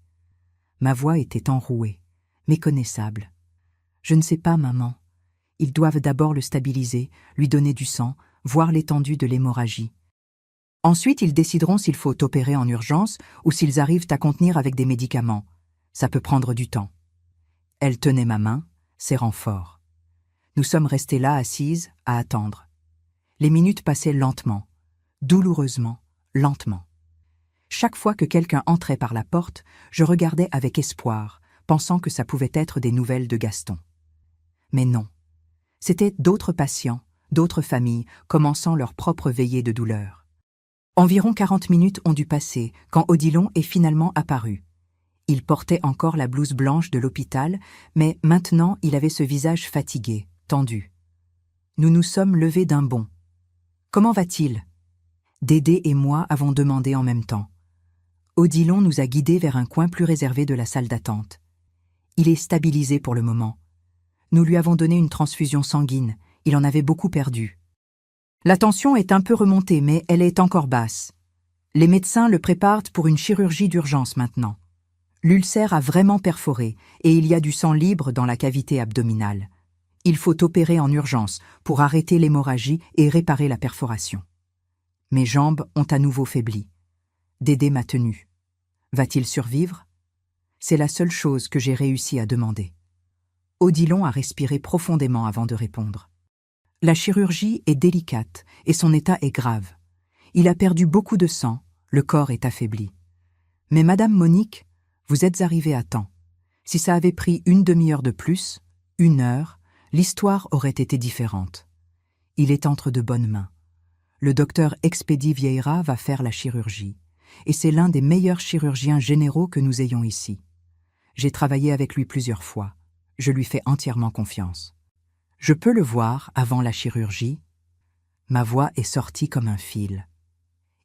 Ma voix était enrouée, méconnaissable. Je ne sais pas, maman. Ils doivent d'abord le stabiliser, lui donner du sang, voir l'étendue de l'hémorragie. Ensuite, ils décideront s'il faut opérer en urgence ou s'ils arrivent à contenir avec des médicaments. Ça peut prendre du temps. Elle tenait ma main, serrant fort. Nous sommes restés là, assises, à attendre. Les minutes passaient lentement, douloureusement, lentement. Chaque fois que quelqu'un entrait par la porte, je regardais avec espoir, pensant que ça pouvait être des nouvelles de Gaston. Mais non. C'étaient d'autres patients, d'autres familles, commençant leur propre veillée de douleur. Environ 40 minutes ont dû passer quand Odilon est finalement apparu. Il portait encore la blouse blanche de l'hôpital, mais maintenant il avait ce visage fatigué, tendu. Nous nous sommes levés d'un bond. « Comment va-t-il » Dédé et moi avons demandé en même temps. Odilon nous a guidés vers un coin plus réservé de la salle d'attente. Il est stabilisé pour le moment. Nous lui avons donné une transfusion sanguine, il en avait beaucoup perdu. La tension est un peu remontée, mais elle est encore basse. Les médecins le préparent pour une chirurgie d'urgence maintenant. L'ulcère a vraiment perforé et il y a du sang libre dans la cavité abdominale. Il faut opérer en urgence pour arrêter l'hémorragie et réparer la perforation. Mes jambes ont à nouveau faibli. Dédé m'a tenue. Va-t-il survivre ? C'est la seule chose que j'ai réussi à demander. Odilon a respiré profondément avant de répondre. La chirurgie est délicate et son état est grave. Il a perdu beaucoup de sang, le corps est affaibli. Mais Madame Monique, vous êtes arrivée à temps. Si ça avait pris une demi-heure de plus, 1 heure, l'histoire aurait été différente. Il est entre de bonnes mains. Le docteur Expédie Vieira va faire la chirurgie, et c'est l'un des meilleurs chirurgiens généraux que nous ayons ici. J'ai travaillé avec lui plusieurs fois. Je lui fais entièrement confiance. Je peux le voir avant la chirurgie. Ma voix est sortie comme un fil.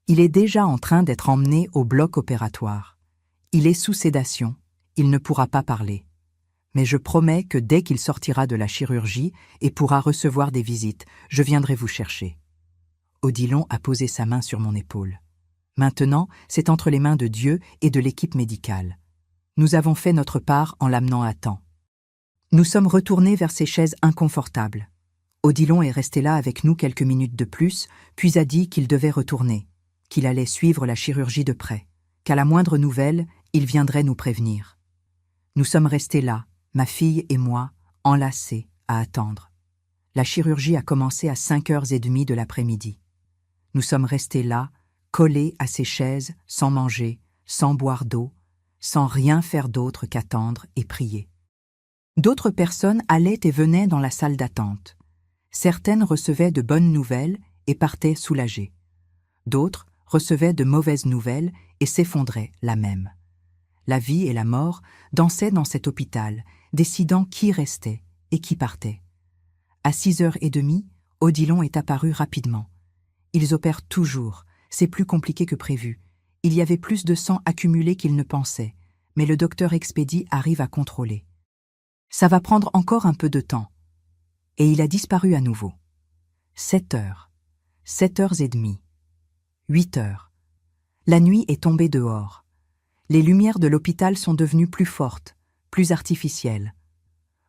Il est déjà en train d'être emmené au bloc opératoire. Il est sous sédation, il ne pourra pas parler. Mais je promets que dès qu'il sortira de la chirurgie et pourra recevoir des visites, je viendrai vous chercher. Odilon a posé sa main sur mon épaule. Maintenant, c'est entre les mains de Dieu et de l'équipe médicale. Nous avons fait notre part en l'amenant à temps. Nous sommes retournés vers ces chaises inconfortables. Odilon est resté là avec nous quelques minutes de plus, puis a dit qu'il devait retourner, qu'il allait suivre la chirurgie de près, qu'à la moindre nouvelle, il viendrait nous prévenir. Nous sommes restés là, ma fille et moi, enlacés, à attendre. La chirurgie a commencé à 5h30 de l'après-midi. Nous sommes restés là, collés à ces chaises, sans manger, sans boire d'eau, sans rien faire d'autre qu'attendre et prier. D'autres personnes allaient et venaient dans la salle d'attente. Certaines recevaient de bonnes nouvelles et partaient soulagées. D'autres recevaient de mauvaises nouvelles et s'effondraient la même. La vie et la mort dansaient dans cet hôpital, décidant qui restait et qui partait. À 6h30, Odilon est apparu rapidement. Ils opèrent toujours, c'est plus compliqué que prévu. Il y avait plus de sang accumulé qu'il ne pensait, mais le docteur Expédie arrive à contrôler. Ça va prendre encore un peu de temps. Et il a disparu à nouveau. 7 heures. 7h30. 8h. La nuit est tombée dehors. Les lumières de l'hôpital sont devenues plus fortes, plus artificielles.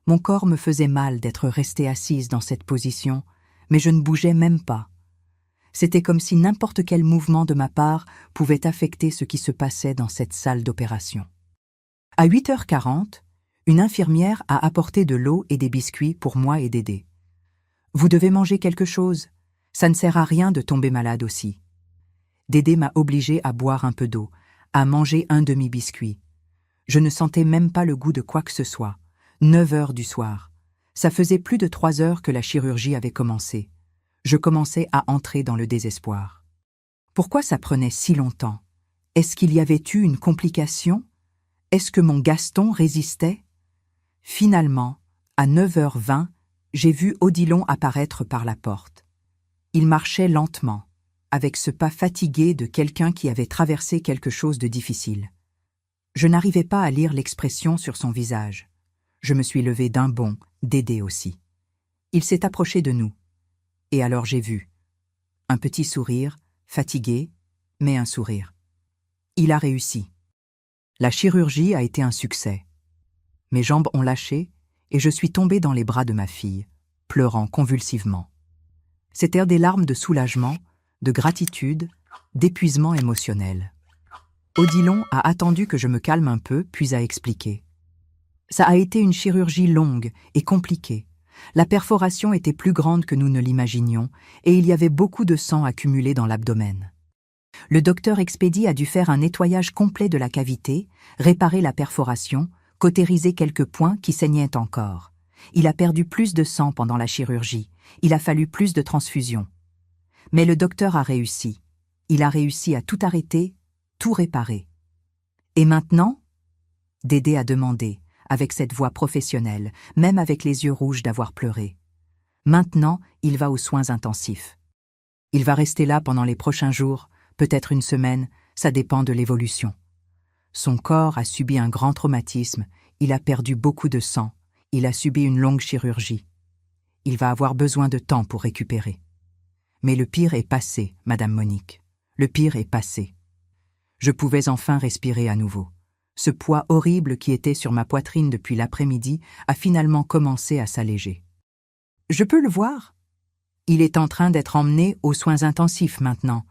Mon corps me faisait mal d'être restée assise dans cette position, mais je ne bougeais même pas. C'était comme si n'importe quel mouvement de ma part pouvait affecter ce qui se passait dans cette salle d'opération. À 8h40, une infirmière a apporté de l'eau et des biscuits pour moi et Dédé. « Vous devez manger quelque chose. Ça ne sert à rien de tomber malade aussi. » Dédé m'a obligée à boire un peu d'eau, à manger un demi-biscuit. Je ne sentais même pas le goût de quoi que ce soit. 9h du soir. Ça faisait plus de 3 heures que la chirurgie avait commencé. Je commençais à entrer dans le désespoir. Pourquoi ça prenait si longtemps? Est-ce qu'il y avait eu une complication? Est-ce que mon Gaston résistait? Finalement, à 9h20, j'ai vu Odilon apparaître par la porte. Il marchait lentement, avec ce pas fatigué de quelqu'un qui avait traversé quelque chose de difficile. Je n'arrivais pas à lire l'expression sur son visage. Je me suis levée d'un bond, Dédé aussi. Il s'est approché de nous. Et alors j'ai vu. Un petit sourire, fatigué, mais un sourire. Il a réussi. La chirurgie a été un succès. Mes jambes ont lâché et je suis tombée dans les bras de ma fille, pleurant convulsivement. C'étaient des larmes de soulagement, de gratitude, d'épuisement émotionnel. Odilon a attendu que je me calme un peu, puis a expliqué. Ça a été une chirurgie longue et compliquée. La perforation était plus grande que nous ne l'imaginions et il y avait beaucoup de sang accumulé dans l'abdomen. Le docteur Expédie a dû faire un nettoyage complet de la cavité, réparer la perforation, cautériser quelques points qui saignaient encore. Il a perdu plus de sang pendant la chirurgie. Il a fallu plus de transfusions. Mais le docteur a réussi. Il a réussi à tout arrêter, tout réparer. Et maintenant? Dédé a demandé, avec cette voix professionnelle, même avec les yeux rouges d'avoir pleuré. Maintenant, il va aux soins intensifs. Il va rester là pendant les prochains jours, peut-être une semaine, ça dépend de l'évolution. Son corps a subi un grand traumatisme, il a perdu beaucoup de sang, il a subi une longue chirurgie. Il va avoir besoin de temps pour récupérer. Mais le pire est passé, Madame Monique. Le pire est passé. Je pouvais enfin respirer à nouveau. Ce poids horrible qui était sur ma poitrine depuis l'après-midi a finalement commencé à s'alléger. Je peux le voir? Il est en train d'être emmené aux soins intensifs maintenant.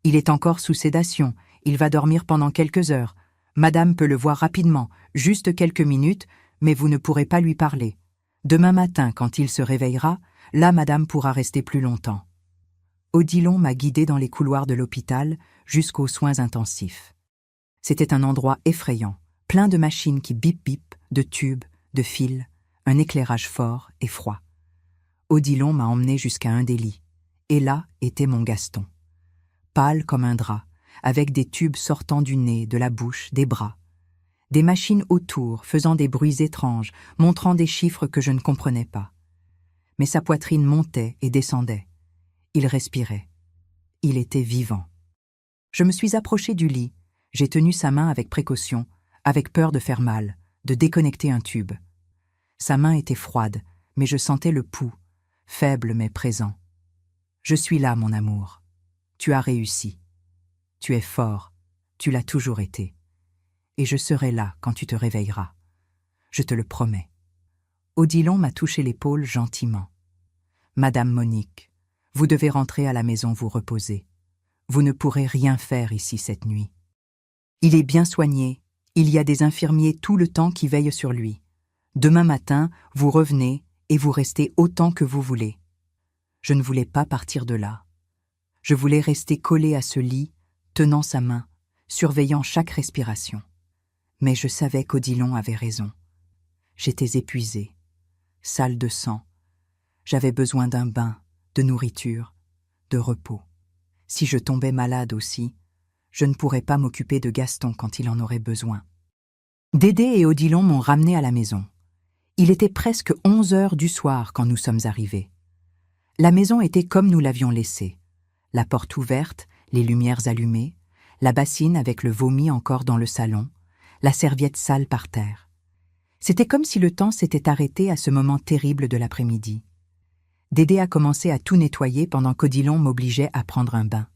Il est encore sous sédation. Il va dormir pendant quelques heures. Madame peut le voir rapidement, juste quelques minutes, mais vous ne pourrez pas lui parler. Demain matin, quand il se réveillera, là Madame pourra rester plus longtemps. Odilon m'a guidée dans les couloirs de l'hôpital jusqu'aux soins intensifs. C'était un endroit effrayant, plein de machines qui bip-bip, de tubes, de fils, un éclairage fort et froid. Odilon m'a emmené jusqu'à un des lits, et là était mon Gaston. Pâle comme un drap, avec des tubes sortant du nez, de la bouche, des bras. Des machines autour, faisant des bruits étranges, montrant des chiffres que je ne comprenais pas. Mais sa poitrine montait et descendait. Il respirait. Il était vivant. Je me suis approchée du lit. J'ai tenu sa main avec précaution, avec peur de faire mal, de déconnecter un tube. Sa main était froide, mais je sentais le pouls, faible mais présent. Je suis là, mon amour. Tu as réussi. Tu es fort. Tu l'as toujours été. Et je serai là quand tu te réveilleras. Je te le promets. Odilon m'a touché l'épaule gentiment. Madame Monique, vous devez rentrer à la maison vous reposer. Vous ne pourrez rien faire ici cette nuit. Il est bien soigné, il y a des infirmiers tout le temps qui veillent sur lui. Demain matin, vous revenez et vous restez autant que vous voulez. Je ne voulais pas partir de là. Je voulais rester collée à ce lit, tenant sa main, surveillant chaque respiration. Mais je savais qu'Odilon avait raison. J'étais épuisée, sale de sang. J'avais besoin d'un bain, de nourriture, de repos. Si je tombais malade aussi, je ne pourrais pas m'occuper de Gaston quand il en aurait besoin. Dédé et Odilon m'ont ramené à la maison. Il était presque 11h du soir quand nous sommes arrivés. La maison était comme nous l'avions laissée. La porte ouverte, les lumières allumées, la bassine avec le vomi encore dans le salon, la serviette sale par terre. C'était comme si le temps s'était arrêté à ce moment terrible de l'après-midi. Dédé a commencé à tout nettoyer pendant qu'Odilon m'obligeait à prendre un bain.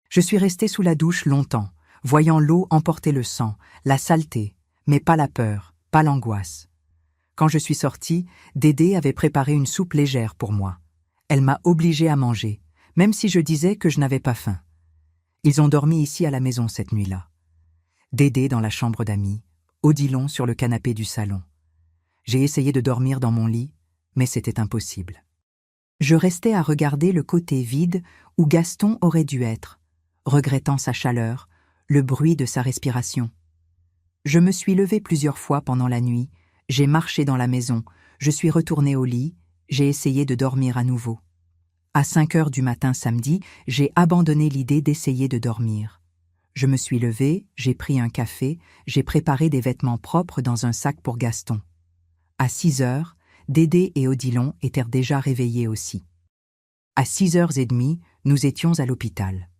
Je suis restée sous la douche longtemps, voyant l'eau emporter le sang, la saleté, mais pas la peur, pas l'angoisse. Quand je suis sortie, Dédé avait préparé une soupe légère pour moi. Elle m'a obligée à manger, même si je disais que je n'avais pas faim. Ils ont dormi ici à la maison cette nuit-là. Dédé dans la chambre d'amis, Odilon sur le canapé du salon. J'ai essayé de dormir dans mon lit, mais c'était impossible. Je restais à regarder le côté vide où Gaston aurait dû être, regrettant sa chaleur, le bruit de sa respiration. Je me suis levée plusieurs fois pendant la nuit, j'ai marché dans la maison, je suis retournée au lit, j'ai essayé de dormir à nouveau. À 5 heures du matin samedi, j'ai abandonné l'idée d'essayer de dormir. Je me suis levée, j'ai pris un café, j'ai préparé des vêtements propres dans un sac pour Gaston. À 6 heures, Dédé et Odilon étaient déjà réveillés aussi. À 6h30, nous étions à l'hôpital.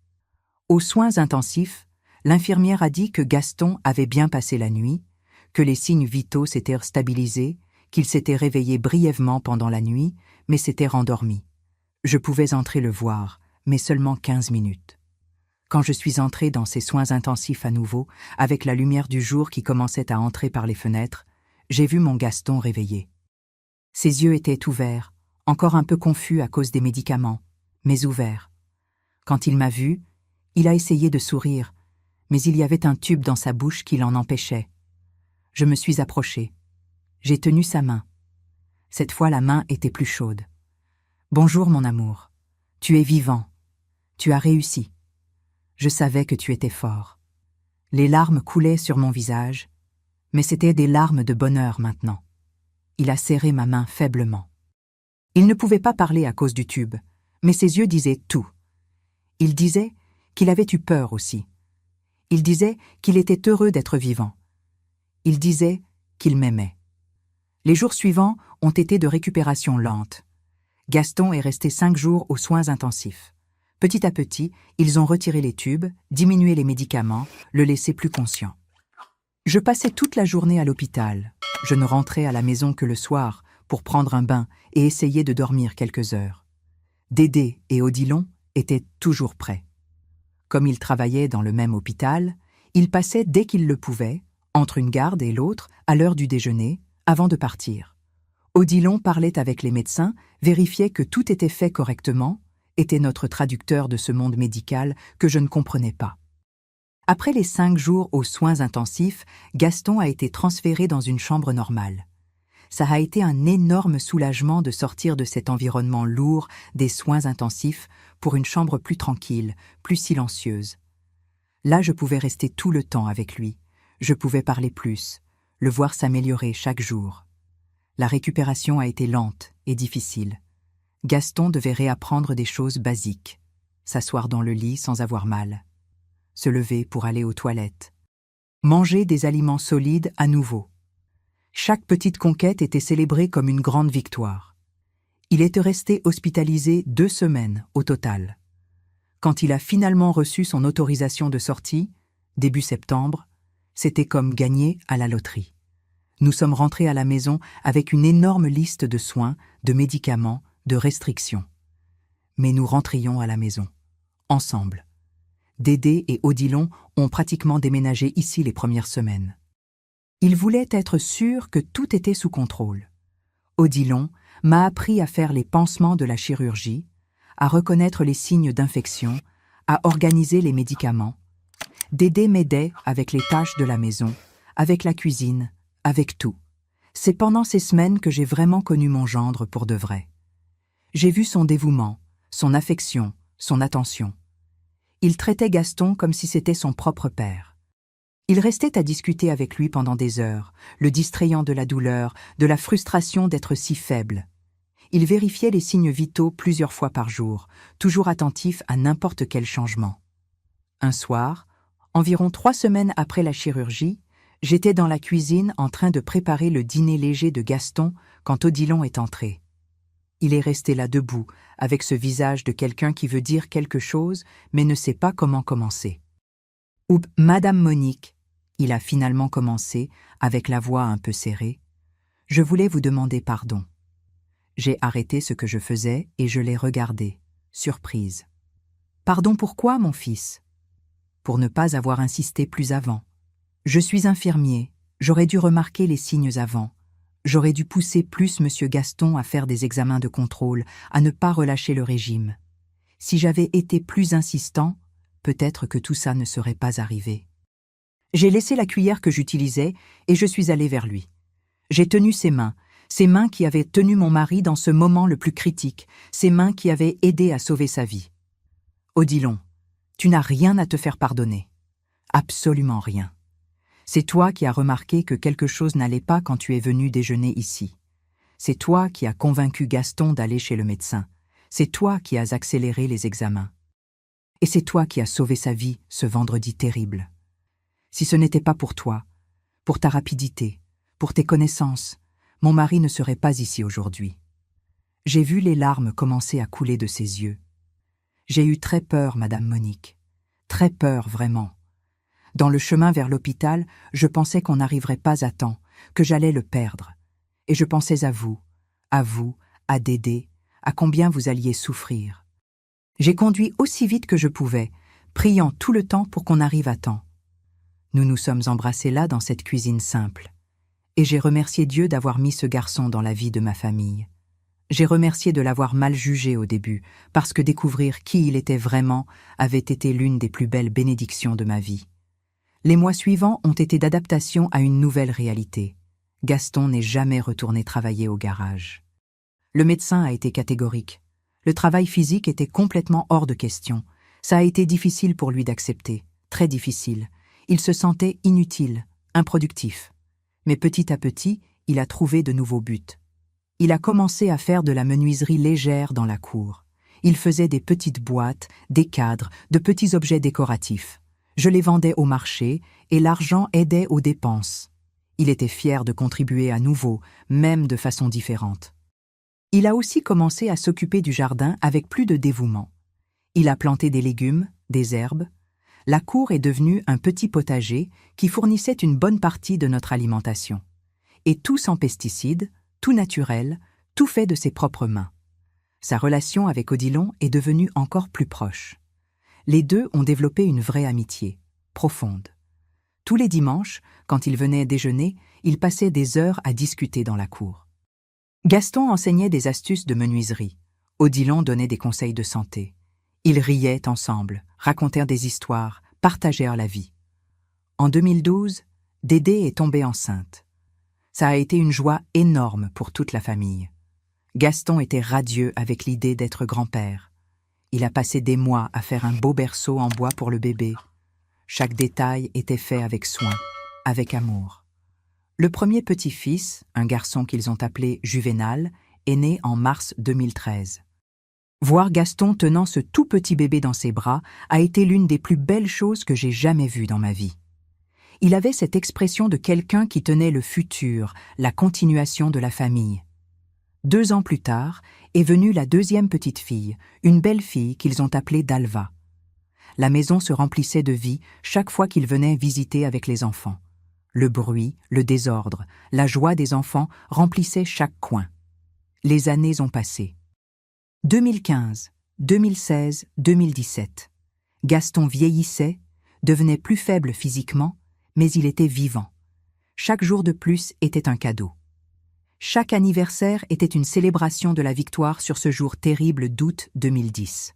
Aux soins intensifs, l'infirmière a dit que Gaston avait bien passé la nuit, que les signes vitaux s'étaient stabilisés, qu'il s'était réveillé brièvement pendant la nuit, mais s'était rendormi. Je pouvais entrer le voir, mais seulement 15 minutes. Quand je suis entrée dans ces soins intensifs à nouveau, avec la lumière du jour qui commençait à entrer par les fenêtres, j'ai vu mon Gaston réveillé. Ses yeux étaient ouverts, encore un peu confus à cause des médicaments, mais ouverts. Quand il m'a vue, il a essayé de sourire, mais il y avait un tube dans sa bouche qui l'en empêchait. Je me suis approchée. J'ai tenu sa main. Cette fois, la main était plus chaude. « Bonjour, mon amour. Tu es vivant. Tu as réussi. Je savais que tu étais fort. » Les larmes coulaient sur mon visage, mais c'étaient des larmes de bonheur maintenant. Il a serré ma main faiblement. Il ne pouvait pas parler à cause du tube, mais ses yeux disaient tout. Il disait qu'il avait eu peur aussi. Il disait qu'il était heureux d'être vivant. Il disait qu'il m'aimait. Les jours suivants ont été de récupération lente. Gaston est resté 5 jours aux soins intensifs. Petit à petit, ils ont retiré les tubes, diminué les médicaments, le laissé plus conscient. Je passais toute la journée à l'hôpital. Je ne rentrais à la maison que le soir pour prendre un bain et essayer de dormir quelques heures. Dédé et Odilon étaient toujours prêts. Comme ils travaillaient dans le même hôpital, ils passaient dès qu'ils le pouvaient, entre une garde et l'autre, à l'heure du déjeuner, avant de partir. Odilon parlait avec les médecins, vérifiait que tout était fait correctement, était notre traducteur de ce monde médical que je ne comprenais pas. Après les 5 jours aux soins intensifs, Gaston a été transféré dans une chambre normale. Ça a été un énorme soulagement de sortir de cet environnement lourd des soins intensifs pour une chambre plus tranquille, plus silencieuse. Là, je pouvais rester tout le temps avec lui. Je pouvais parler plus, le voir s'améliorer chaque jour. La récupération a été lente et difficile. Gaston devait réapprendre des choses basiques. S'asseoir dans le lit sans avoir mal. Se lever pour aller aux toilettes. Manger des aliments solides à nouveau. Chaque petite conquête était célébrée comme une grande victoire. Il était resté hospitalisé 2 semaines au total. Quand il a finalement reçu son autorisation de sortie, début septembre, c'était comme gagner à la loterie. Nous sommes rentrés à la maison avec une énorme liste de soins, de médicaments, de restrictions. Mais nous rentrions à la maison, ensemble. Dédé et Odilon ont pratiquement déménagé ici les premières semaines. Ils voulaient être sûrs que tout était sous contrôle. Odilon m'a appris à faire les pansements de la chirurgie, à reconnaître les signes d'infection, à organiser les médicaments. Dédé m'aidait avec les tâches de la maison, avec la cuisine, avec tout. C'est pendant ces semaines que j'ai vraiment connu mon gendre pour de vrai. J'ai vu son dévouement, son affection, son attention. Il traitait Gaston comme si c'était son propre père. Il restait à discuter avec lui pendant des heures, le distrayant de la douleur, de la frustration d'être si faible. Il vérifiait les signes vitaux plusieurs fois par jour, toujours attentif à n'importe quel changement. Un soir, environ 3 semaines après la chirurgie, j'étais dans la cuisine en train de préparer le dîner léger de Gaston quand Odilon est entré. Il est resté là debout, avec ce visage de quelqu'un qui veut dire quelque chose, mais ne sait pas comment commencer. « Ou Madame Monique », il a finalement commencé, avec la voix un peu serrée, « je voulais vous demander pardon. J'ai arrêté ce que je faisais et je l'ai regardé, surprise. « Pardon pourquoi, mon fils ?» Pour ne pas avoir insisté plus avant. « Je suis infirmier, j'aurais dû remarquer les signes avant. J'aurais dû pousser plus Monsieur Gaston à faire des examens de contrôle, à ne pas relâcher le régime. Si j'avais été plus insistant, peut-être que tout ça ne serait pas arrivé. » J'ai laissé la cuillère que j'utilisais et je suis allée vers lui. J'ai tenu ses mains qui avaient tenu mon mari dans ce moment le plus critique, ses mains qui avaient aidé à sauver sa vie. « Odilon, tu n'as rien à te faire pardonner. Absolument rien. C'est toi qui as remarqué que quelque chose n'allait pas quand tu es venu déjeuner ici. C'est toi qui as convaincu Gaston d'aller chez le médecin. C'est toi qui as accéléré les examens. Et c'est toi qui as sauvé sa vie ce vendredi terrible. Si ce n'était pas pour toi, pour ta rapidité, pour tes connaissances, mon mari ne serait pas ici aujourd'hui. » J'ai vu les larmes commencer à couler de ses yeux. J'ai eu très peur, Madame Monique. Très peur, vraiment. Dans le chemin vers l'hôpital, je pensais qu'on n'arriverait pas à temps, que j'allais le perdre. Et je pensais à vous, à Dédé, à combien vous alliez souffrir. J'ai conduit aussi vite que je pouvais, priant tout le temps pour qu'on arrive à temps. Nous nous sommes embrassés là dans cette cuisine simple. Et j'ai remercié Dieu d'avoir mis ce garçon dans la vie de ma famille. J'ai remercié de l'avoir mal jugé au début, parce que découvrir qui il était vraiment avait été l'une des plus belles bénédictions de ma vie. Les mois suivants ont été d'adaptation à une nouvelle réalité. Gaston n'est jamais retourné travailler au garage. Le médecin a été catégorique. Le travail physique était complètement hors de question. Ça a été difficile pour lui d'accepter, très difficile. Il se sentait inutile, improductif. Mais petit à petit, il a trouvé de nouveaux buts. Il a commencé à faire de la menuiserie légère dans la cour. Il faisait des petites boîtes, des cadres, de petits objets décoratifs. Je les vendais au marché et l'argent aidait aux dépenses. Il était fier de contribuer à nouveau, même de façon différente. Il a aussi commencé à s'occuper du jardin avec plus de dévouement. Il a planté des légumes, des herbes. La cour est devenue un petit potager qui fournissait une bonne partie de notre alimentation. Et tout sans pesticides, tout naturel, tout fait de ses propres mains. Sa relation avec Odilon est devenue encore plus proche. Les deux ont développé une vraie amitié, profonde. Tous les dimanches, quand ils venaient déjeuner, ils passaient des heures à discuter dans la cour. Gaston enseignait des astuces de menuiserie. Odilon donnait des conseils de santé. Ils riaient ensemble, racontèrent des histoires, partagèrent la vie. En 2012, Dédé est tombée enceinte. Ça a été une joie énorme pour toute la famille. Gaston était radieux avec l'idée d'être grand-père. Il a passé des mois à faire un beau berceau en bois pour le bébé. Chaque détail était fait avec soin, avec amour. Le premier petit-fils, un garçon qu'ils ont appelé Juvénal, est né en mars 2013. Voir Gaston tenant ce tout petit bébé dans ses bras a été l'une des plus belles choses que j'ai jamais vues dans ma vie. Il avait cette expression de quelqu'un qui tenait le futur, la continuation de la famille. 2 ans plus tard, est venue la deuxième petite fille, une belle fille qu'ils ont appelée Dalva. La maison se remplissait de vie chaque fois qu'ils venaient visiter avec les enfants. Le bruit, le désordre, la joie des enfants remplissaient chaque coin. Les années ont passé. 2015, 2016, 2017. Gaston vieillissait, devenait plus faible physiquement, mais il était vivant. Chaque jour de plus était un cadeau. Chaque anniversaire était une célébration de la victoire sur ce jour terrible d'août 2010.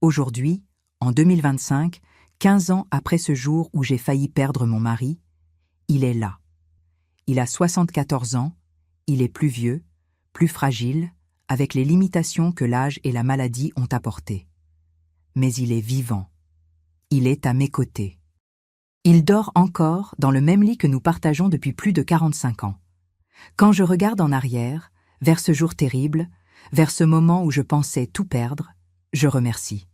Aujourd'hui, en 2025, 15 ans après ce jour où j'ai failli perdre mon mari, il est là. Il a 74 ans, il est plus vieux, plus fragile, avec les limitations que l'âge et la maladie ont apportées. Mais il est vivant. Il est à mes côtés. Il dort encore dans le même lit que nous partageons depuis plus de 45 ans. Quand je regarde en arrière, vers ce jour terrible, vers ce moment où je pensais tout perdre, je remercie.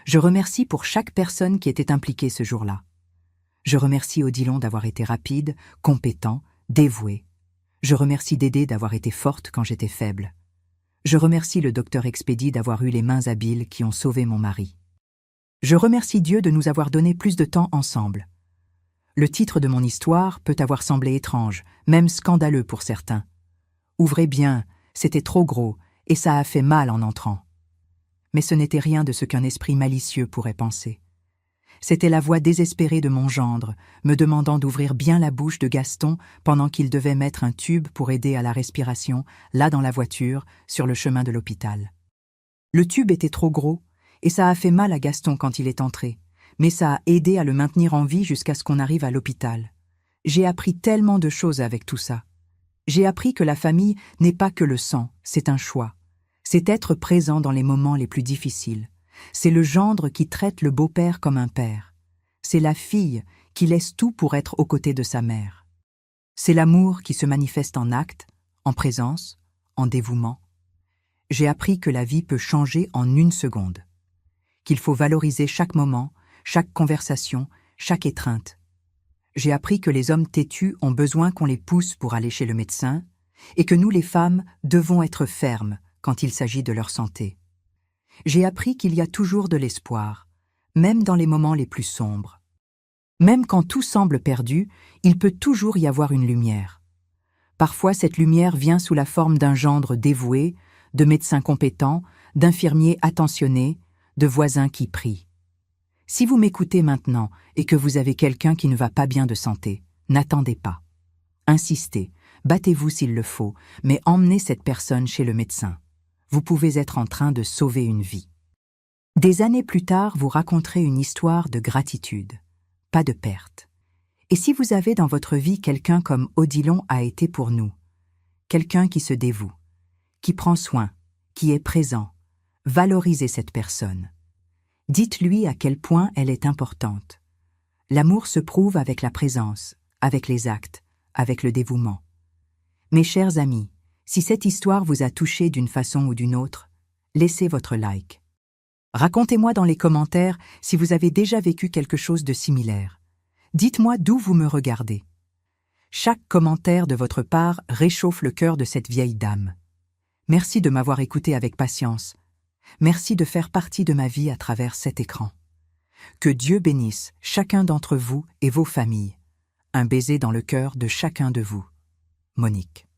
Je remercie pour chaque personne qui était impliquée ce jour-là. Je remercie Odilon d'avoir été rapide, compétent, dévoué. Je remercie Dédé d'avoir été forte quand j'étais faible. Je remercie le docteur Expédie d'avoir eu les mains habiles qui ont sauvé mon mari. Je remercie Dieu de nous avoir donné plus de temps ensemble. Le titre de mon histoire peut avoir semblé étrange, même scandaleux pour certains. Ouvrez bien C'était trop gros, et ça a fait mal en entrant. Mais ce n'était rien de ce qu'un esprit malicieux pourrait penser. C'était la voix désespérée de mon gendre, me demandant d'ouvrir bien la bouche de Gaston pendant qu'il devait mettre un tube pour aider à la respiration, là dans la voiture, sur le chemin de l'hôpital. Le tube était trop gros, et ça a fait mal à Gaston quand il est entré, mais ça a aidé à le maintenir en vie jusqu'à ce qu'on arrive à l'hôpital. J'ai appris tellement de choses avec tout ça. J'ai appris que la famille n'est pas que le sang, c'est un choix. C'est être présent dans les moments les plus difficiles. C'est le gendre qui traite le beau-père comme un père. C'est la fille qui laisse tout pour être aux côtés de sa mère. C'est l'amour qui se manifeste en actes, en présence, en dévouement. J'ai appris que la vie peut changer en une seconde. Qu'il faut valoriser chaque moment, chaque conversation, chaque étreinte. J'ai appris que les hommes têtus ont besoin qu'on les pousse pour aller chez le médecin et que nous, les femmes, devons être fermes quand il s'agit de leur santé. J'ai appris qu'il y a toujours de l'espoir, même dans les moments les plus sombres. Même quand tout semble perdu, il peut toujours y avoir une lumière. Parfois, cette lumière vient sous la forme d'un gendre dévoué, de médecins compétents, d'infirmiers attentionnés, de voisins qui prient. Si vous m'écoutez maintenant et que vous avez quelqu'un qui ne va pas bien de santé, n'attendez pas. Insistez, battez-vous s'il le faut, mais emmenez cette personne chez le médecin. Vous pouvez être en train de sauver une vie. Des années plus tard, vous raconterez une histoire de gratitude, pas de perte. Et si vous avez dans votre vie quelqu'un comme Odilon a été pour nous, quelqu'un qui se dévoue, qui prend soin, qui est présent, valorisez cette personne. Dites-lui à quel point elle est importante. L'amour se prouve avec la présence, avec les actes, avec le dévouement. Mes chers amis, si cette histoire vous a touché d'une façon ou d'une autre, laissez votre like. Racontez-moi dans les commentaires si vous avez déjà vécu quelque chose de similaire. Dites-moi d'où vous me regardez. Chaque commentaire de votre part réchauffe le cœur de cette vieille dame. Merci de m'avoir écouté avec patience. Merci de faire partie de ma vie à travers cet écran. Que Dieu bénisse chacun d'entre vous et vos familles. Un baiser dans le cœur de chacun de vous. Monique.